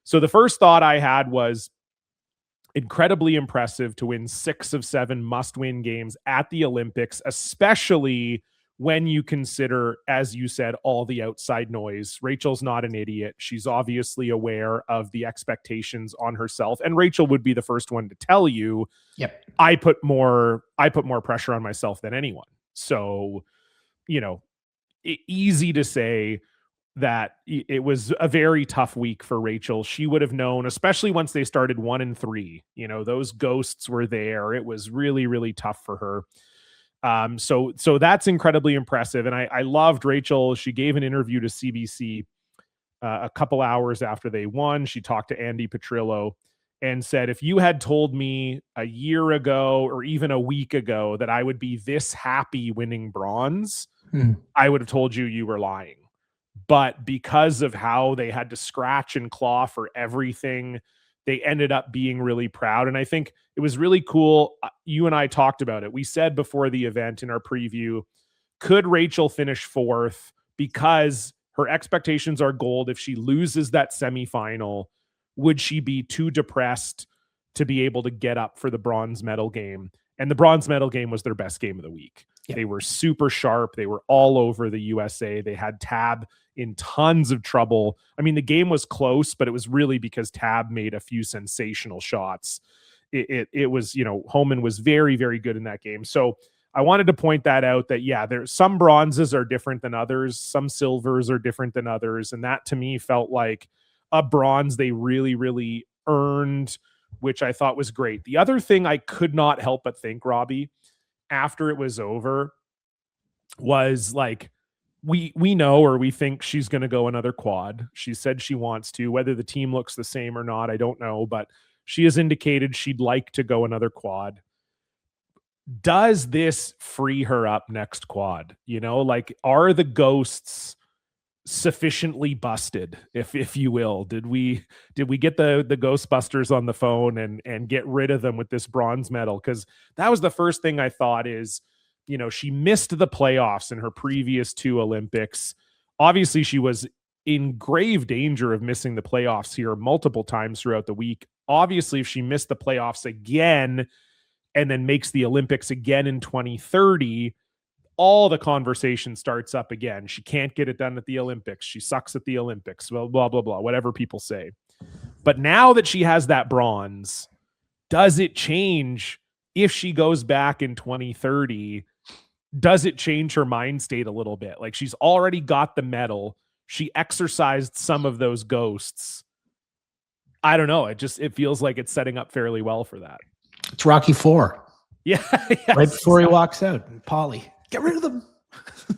So the first thought I had was incredibly impressive to win 6 of 7 must-win games at the Olympics, especially when you consider, as you said, all the outside noise. Rachel's not an idiot. She's obviously aware of the expectations on herself. And Rachel would be the first one to tell you, I put more pressure on myself than anyone. So, you know, easy to say that it was a very tough week for Rachel. She would have known, especially once they started 1-3, you know, those ghosts were there. It was really, really tough for her. So that's incredibly impressive. And I loved Rachel. She gave an interview to CBC a couple hours after they won. She talked to Andy Petrillo and said, if you had told me a year ago or even a week ago that I would be this happy winning bronze, I would have told you were lying. But because of how they had to scratch and claw for everything, they ended up being really proud. And I think it was really cool. You and I talked about it. We said before the event in our preview, could Rachel finish 4th? Because her expectations are gold. If she loses that semifinal, would she be too depressed to be able to get up for the bronze medal game? And the bronze medal game was their best game of the week. They were super sharp. They were all over the USA. They had Tab in tons of trouble. I mean, the game was close, but it was really because Tab made a few sensational shots. It was, you know, Homan was very, very good in that game. So I wanted to point that out, that, yeah, there's some bronzes are different than others. Some silvers are different than others. And that to me felt like a bronze they really, really earned, which I thought was great. The other thing I could not help but think, Robbie, after it was over, was like, we know, or we think she's going to go another quad. She said she wants to. Whether the team looks the same or not, I don't know, but she has indicated she'd like to go another quad. Does this free her up next quad? You know, like, are the ghosts sufficiently busted, if you will? Did we get the Ghostbusters on the phone and get rid of them with this bronze medal? Because that was the first thing I thought is, you know, she missed the playoffs in her previous 2 Olympics. Obviously, she was in grave danger of missing the playoffs here multiple times throughout the week. Obviously, if she missed the playoffs again and then makes the Olympics again in 2030, all the conversation starts up again. She can't get it done at the Olympics. She sucks at the Olympics. Well, blah, blah, blah, whatever people say. But now that she has that bronze, does it change if she goes back in 2030? Does it change her mind state a little bit? Like, she's already got the medal. She exercised some of those ghosts. I don't know. It feels like it's setting up fairly well for that. It's Rocky 4. Yeah. Yes, right before he walks out. Polly, get rid of them.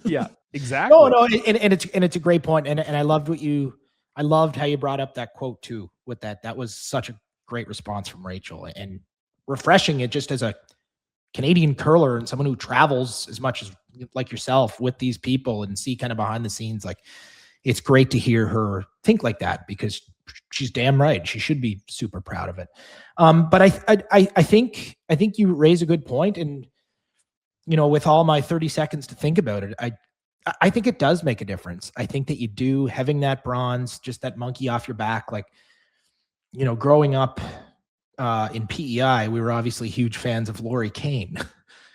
Yeah, exactly. No, and it's a great point. And I loved how you brought up that quote too with that. That was such a great response from Rachel, and refreshing it just as a Canadian curler and someone who travels as much as like yourself with these people and see kind of behind the scenes. Like, it's great to hear her think like that, because she's damn right. She should be super proud of it. But I think you raise a good point, and you know, with all my 30 seconds to think about it, I think it does make a difference. I think that you do, having that bronze, just that monkey off your back. Like, you know, growing up in PEI, we were obviously huge fans of Lori Kane,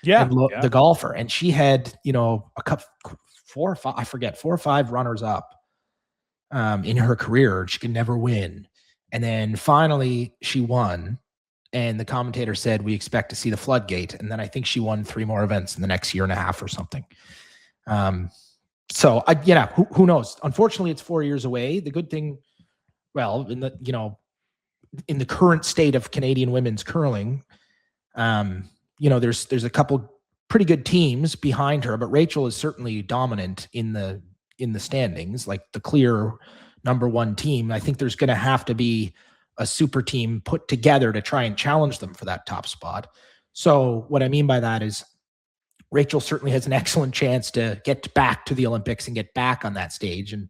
the golfer, and she had, you know, a couple, 4 or 5 runners up in her career. She could never win, and then finally she won. And the commentator said, we expect to see the floodgate. And then I think she won 3 more events in the next year and a half or something. So who knows? Unfortunately, it's 4 years away. The good thing, well, in the current state of Canadian women's curling, there's a couple pretty good teams behind her, but Rachel is certainly dominant in the standings, like the clear number 1 team. I think there's going to have to be a super team put together to try and challenge them for that top spot. So what I mean by that is Rachel certainly has an excellent chance to get back to the Olympics and get back on that stage. And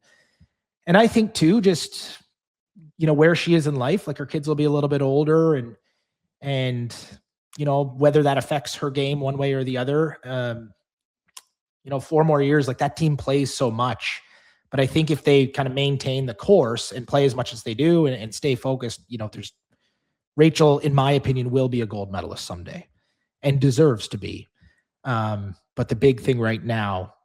I think too, just, you know, where she is in life, like her kids will be a little bit older, and, you know, whether that affects her game one way or the other, 4 more years, like that team plays so much. But I think if they kind of maintain the course and play as much as they do and stay focused, you know, Rachel, in my opinion, will be a gold medalist someday and deserves to be. But the big thing right now,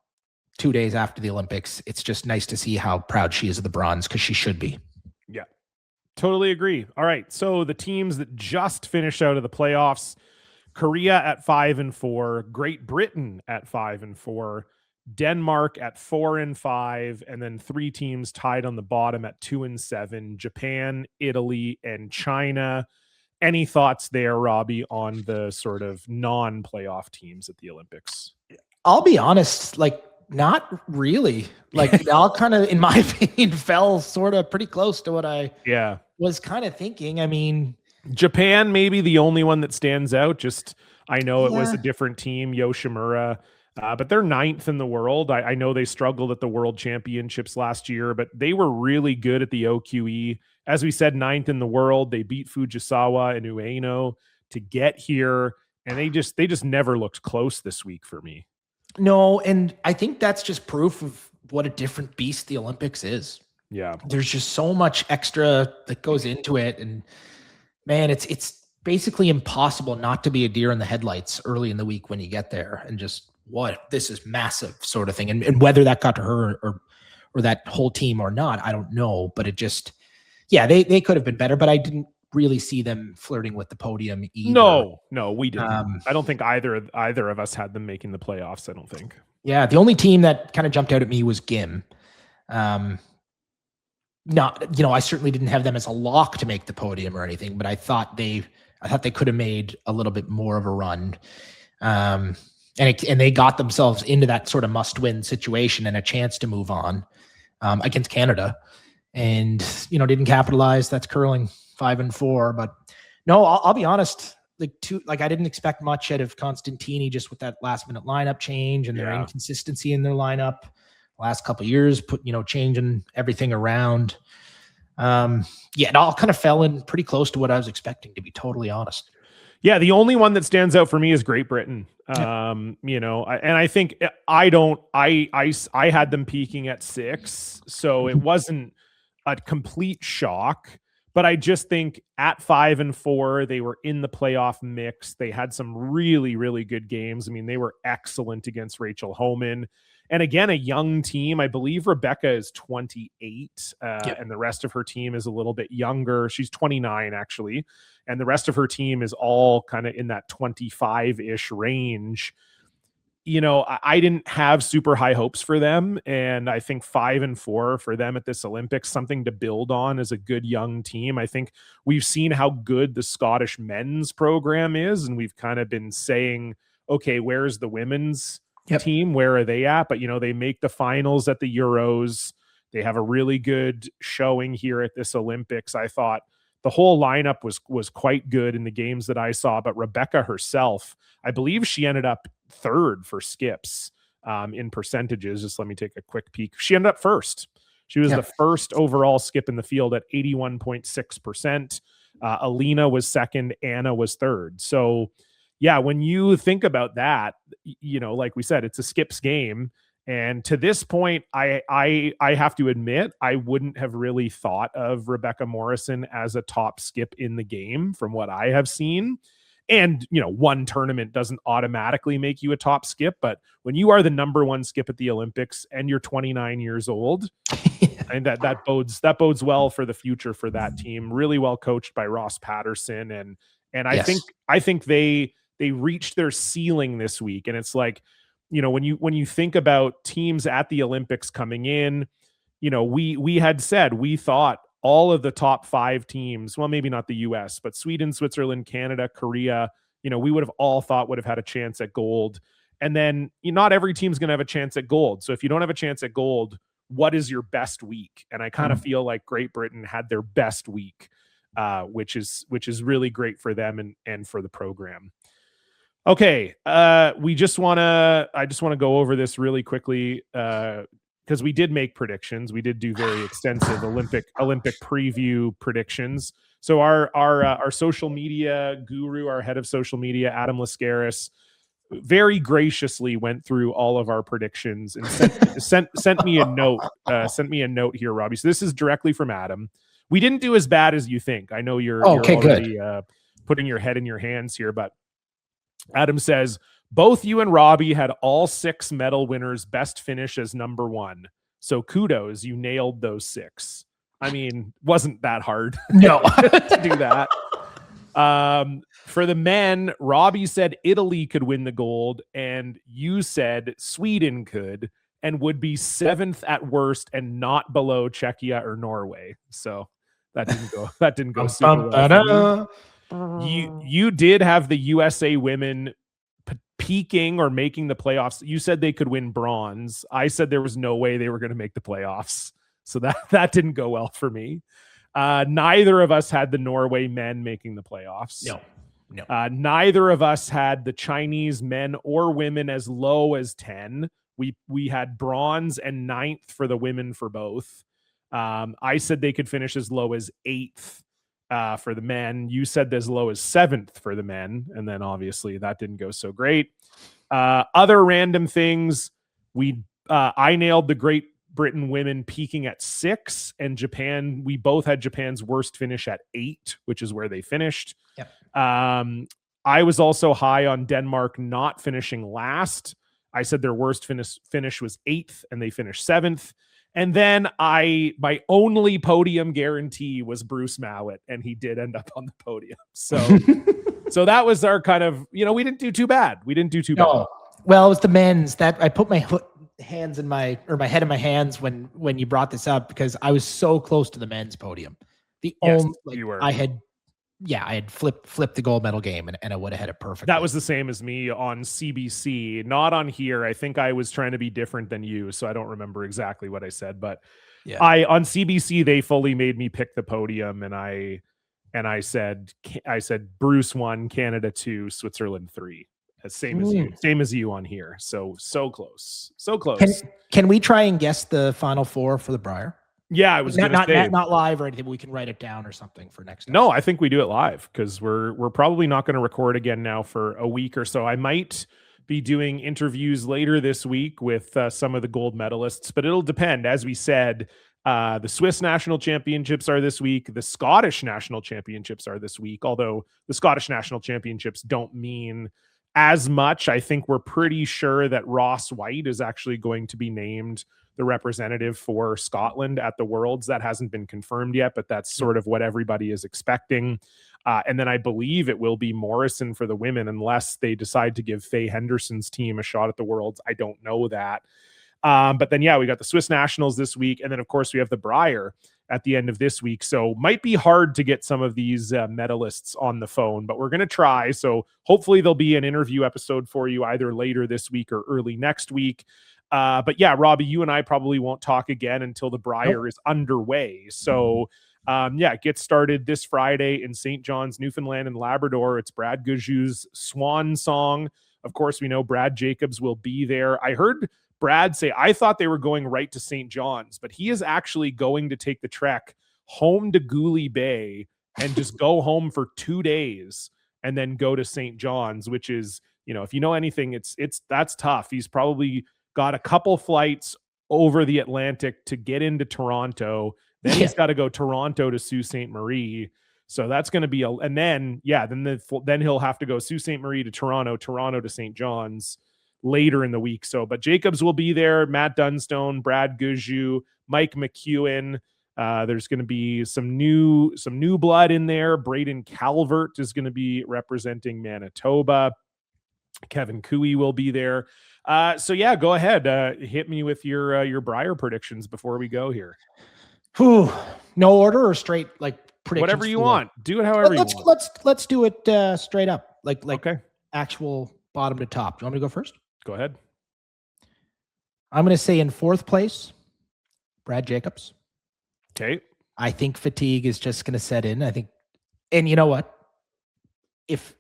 2 days after the Olympics, it's just nice to see how proud she is of the bronze, because she should be. Yeah, totally agree. All right. So the teams that just finished out of the playoffs: Korea at 5-4, Great Britain at 5-4, Denmark at 4-5, and then 3 teams tied on the bottom at 2-7, Japan, Italy, and China. Any thoughts there, Robbie, on the sort of non-playoff teams at the Olympics? I'll be honest, like, not really. Like, they all kind of, in my opinion, fell sort of pretty close to what I was kind of thinking. I mean, Japan maybe the only one that stands out. Just, I know it was a different team, Yoshimura, but they're 9th in the world. I know they struggled at the World Championships last year, but they were really good at the OQE. As we said, 9th in the world. They beat Fujisawa and Ueno to get here, and they just never looked close this week for me. No, and I think that's just proof of what a different beast the Olympics is. Yeah. There's just so much extra that goes into it, and man, it's basically impossible not to be a deer in the headlights early in the week when you get there, and just, what, this is massive sort of thing. And whether that got to her or that whole team or not, I don't know, but it just, they could have been better, but I didn't really see them flirting with the podium either. No, we didn't. I don't think either of us had them making the playoffs, I don't think. Yeah, the only team that kind of jumped out at me was GIM. not, I certainly didn't have them as a lock to make the podium or anything, but I thought they could have made a little bit more of a run. And they got themselves into that sort of must-win situation and a chance to move on against Canada, and didn't capitalize. That's curling 5-4. But no, I'll be honest. I didn't expect much out of Constantini, just with that last-minute lineup change and their inconsistency in their lineup. Last couple of years, changing everything around. It all kind of fell in pretty close to what I was expecting, to be totally honest. Yeah, the only one that stands out for me is Great Britain. And I think I had them peaking at 6, so it wasn't a complete shock. But I just think at 5-4, they were in the playoff mix. They had some really, really good games. I mean, they were excellent against Rachel Homan. And again, a young team. I believe Rebecca is 28, and the rest of her team is a little bit younger. She's 29, actually. And the rest of her team is all kind of in that 25-ish range. I didn't have super high hopes for them. And I think 5-4 for them at this Olympics, something to build on as a good young team. I think we've seen how good the Scottish men's program is. And we've kind of been saying, okay, where's the women's team? Where are they at? But they make the finals at the Euros. They have a really good showing here at this Olympics. I thought the whole lineup was quite good in the games that I saw, but Rebecca herself, I believe she ended up 3rd for skips in percentages. Just let me take a quick peek. She ended up 1st. She was the first overall skip in the field at 81.6%. Alina was 2nd. Anna was 3rd. So yeah, when you think about that, like we said, it's a skips game. And to this point, I have to admit, I wouldn't have really thought of Rebecca Morrison as a top skip in the game from what I have seen. And, one tournament doesn't automatically make you a top skip, but when you are the number 1 skip at the Olympics and you're 29 years old, and that bodes well for the future for that team. Really well coached by Ross Patterson. And I think they reached their ceiling this week. And it's like, when you think about teams at the Olympics coming in, we had said, we thought all of the top 5 teams, well, maybe not the US, but Sweden, Switzerland, Canada, Korea, we would have all thought would have had a chance at gold. And then not every team's going to have a chance at gold. So if you don't have a chance at gold, what is your best week? And I kind of feel like Great Britain had their best week, which is really great for them and for the program. Okay. I just want to go over this really quickly, because we did make predictions. We did do very extensive Olympic preview predictions. So our social media guru, our head of social media, Adam Lascaris, very graciously went through all of our predictions and sent me a note. Sent me a note here, Robbie. So this is directly from Adam. We didn't do as bad as you think. I know you're already putting your head in your hands here, but Adam says, both you and Robbie had all 6 medal winners best finish as number 1. So kudos, you nailed those 6. I mean, wasn't that hard to do that. For the men, Robbie said Italy could win the gold, and you said Sweden could and would be 7th at worst and not below Czechia or Norway. So that didn't go super well. You did have the USA women peaking or making the playoffs. You said they could win bronze. I said there was no way they were going to make the playoffs. So that didn't go well for me. Neither of us had the Norway men making the playoffs. No. Neither of us had the Chinese men or women as low as 10. We had bronze and 9th for the women for both. I said they could finish as low as 8th for the men. You said as low as 7th for the men. And then obviously that didn't go so great. Other random things. I nailed the Great Britain women peaking at 6, and Japan, we both had Japan's worst finish at 8, which is where they finished. Yep. I was also high on Denmark not finishing last. I said their worst finish was 8th, and they finished 7th. And then my only podium guarantee was Bruce Mallett, and he did end up on the podium. So that was our kind of, we didn't do too bad. We didn't do too bad. Well, it was the men's that I put my head in my hands when you brought this up, because I was so close to the men's podium. You were. I had flipped the gold medal game and I would have had it perfect. That was the same as me on CBC, not on here. I think I was trying to be different than you, so I don't remember exactly what I said, but on CBC they fully made me pick the podium, and I said Bruce 1, Canada 2, Switzerland 3. Same as you on here. So close. So close. Can we try and guess the final four for the Brier? Yeah, I was not live or anything, but we can write it down or something for next time. No, I think we do it live, because we're probably not going to record again now for a week or so. I might be doing interviews later this week with some of the gold medalists, but it'll depend. As we said, the Swiss national championships are this week. The Scottish national championships are this week, although the Scottish national championships don't mean as much. I think we're pretty sure that Ross White is actually going to be named the representative for Scotland at the Worlds. That hasn't been confirmed yet, but that's sort of what everybody is expecting. And then I believe it will be Morrison for the women, unless they decide to give Faye Henderson's team a shot at the Worlds. I don't know that. But then, we got the Swiss Nationals this week. And then, of course, we have the Brier at the end of this week. So might be hard to get some of these medalists on the phone, but we're going to try. So hopefully there'll be an interview episode for you either later this week or early next week. But Robbie, you and I probably won't talk again until the Brier is underway. So get started this Friday in St. John's, Newfoundland and Labrador. It's Brad Gujou's swan song. Of course, we know Brad Jacobs will be there. I heard Brad say, I thought they were going right to St. John's, but he is actually going to take the trek home to Gooley Bay and just go home for 2 days and then go to St. John's, which is, if you know anything, that's tough. He's probably got a couple flights over the Atlantic to get into Toronto. Then he's got to go Toronto to Sault Ste. Marie. So that's going to be then he'll have to go Sault Ste. Marie to Toronto to St. John's later in the week. So, but Jacobs will be there, Matt Dunstone, Brad Gujou, Mike McEwen. There's going to be some new blood in there. Braden Calvert is going to be representing Manitoba. Kevin Cooey will be there. Go ahead. Hit me with your Brier predictions before we go here. No order or straight predictions? Whatever you want. Do it however you want. Let's do it straight up. Okay. Actual bottom to top. Do you want me to go first? Go ahead. I'm going to say in fourth place, Brad Jacobs. Okay. I think fatigue is just going to set in. And you know what? If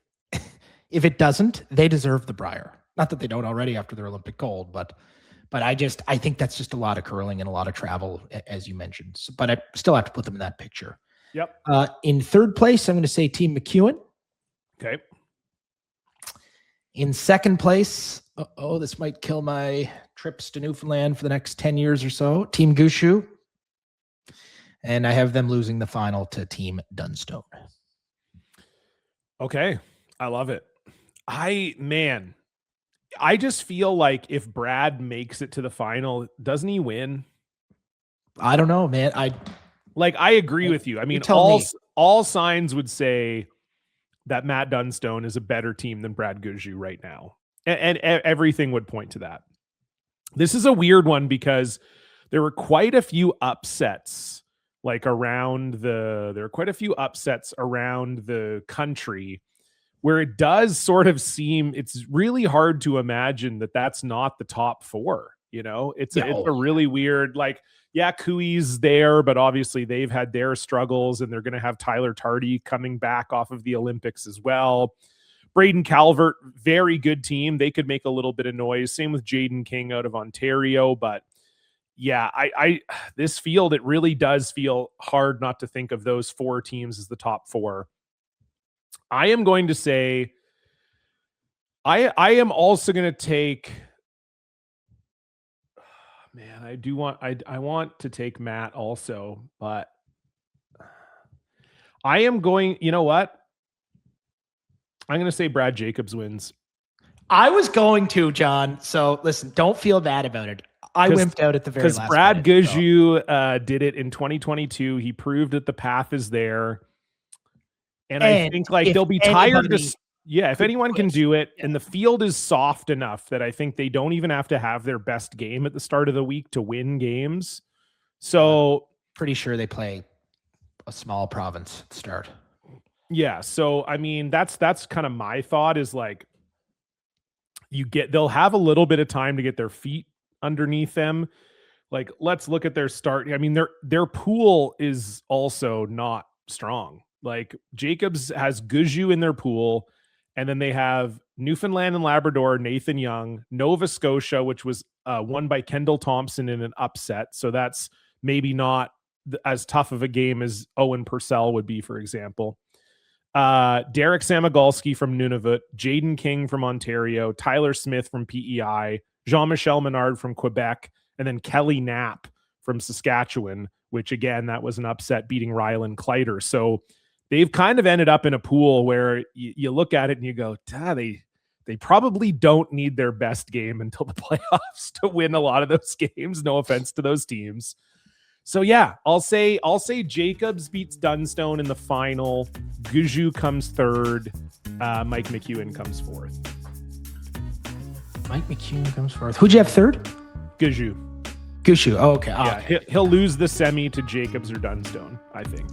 it doesn't, they deserve the Brier. Not that they don't already after their Olympic gold, but I think that's just a lot of curling and a lot of travel, as you mentioned. But I still have to put them in that picture. Yep. In third place, I'm going to say Team McEwen. Okay. In second place, this might kill my trips to Newfoundland for the next 10 years or so, Team Gujou. And I have them losing the final to Team Dunstone. Okay. I love it. I just feel like if Brad makes it to the final, doesn't he win? I don't know, man. I agree with you. I mean, all signs would say that Matt Dunstone is a better team than Brad Gujou right now. And everything would point to that. This is a weird one because there were quite a few upsets around the country where it does sort of seem it's really hard to imagine that that's not the top four. It's a really weird, Cooey's there, but obviously they've had their struggles and they're going to have Tyler Tardy coming back off of the Olympics as well. Braden Calvert, very good team. They could make a little bit of noise. Same with Jaden King out of Ontario. But this field, it really does feel hard not to think of those four teams as the top four. I am going to say, I am also going to take, I want to take Matt also, but I am going, you know what? I'm going to say Brad Jacobs wins. I was going to, John. So listen, don't feel bad about it. I wimped out at the very last because Brad Gujou did it in 2022. He proved that the path is there. And I think they'll be tired. Yeah, if anyone can do it, and the field is soft enough that I think they don't even have to have their best game at the start of the week to win games. So pretty sure they play a small province at the start. Yeah, so I mean that's kind of my thought is like they'll have a little bit of time to get their feet underneath them. Like, let's look at their start. I mean, their pool is also not strong. Like, Jacobs has Guju in their pool, and then they have Newfoundland and Labrador, Nathan Young, Nova Scotia, which was won by Kendall Thompson in an upset. So that's maybe not as tough of a game as Owen Purcell would be, for example. Derek Samagalski from Nunavut, Jaden King from Ontario, Tyler Smith from PEI, Jean-Michel Menard from Quebec, and then Kelly Knapp from Saskatchewan, which again, that was an upset beating Ryland Kleider. So they've kind of ended up in a pool where you look at it and you go, they probably don't need their best game until the playoffs to win a lot of those games. No offense to those teams. So yeah, I'll say Jacobs beats Dunstone in the final. Guju comes third. Mike McEwen comes fourth. Mike McEwen comes fourth. Who'd you have third? Guju. Oh, okay. Yeah, okay. He'll lose the semi to Jacobs or Dunstone, I think.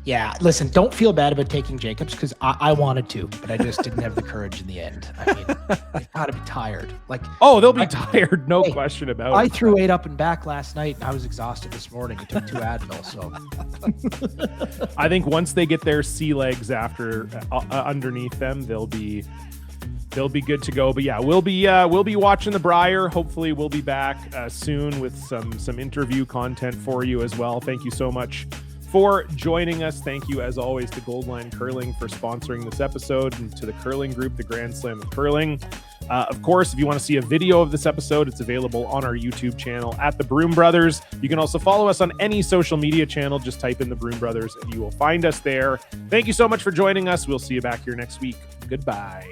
Yeah, listen, don't feel bad about taking Jacobs because I wanted to, but I just didn't have the courage in the end. I mean, they gotta be tired. Like, they'll be tired, no question about it. I threw 8 up and back last night, and I was exhausted this morning. I took 2 Advil, so I think once they get their sea legs after underneath them, they'll be good to go. But yeah, we'll be watching the Brier. Hopefully we'll be back soon with some interview content for you as well. Thank you so much for joining us. Thank you as always to Goldline Curling for sponsoring this episode, and to the curling group, the Grand Slam of Curling. Of course, if you want to see a video of this episode, it's available on our YouTube channel at the Broom Brothers. You can also follow us on any social media channel. Just type in the Broom Brothers and you will find us there. Thank you so much for joining us. We'll see you back here next week. Goodbye.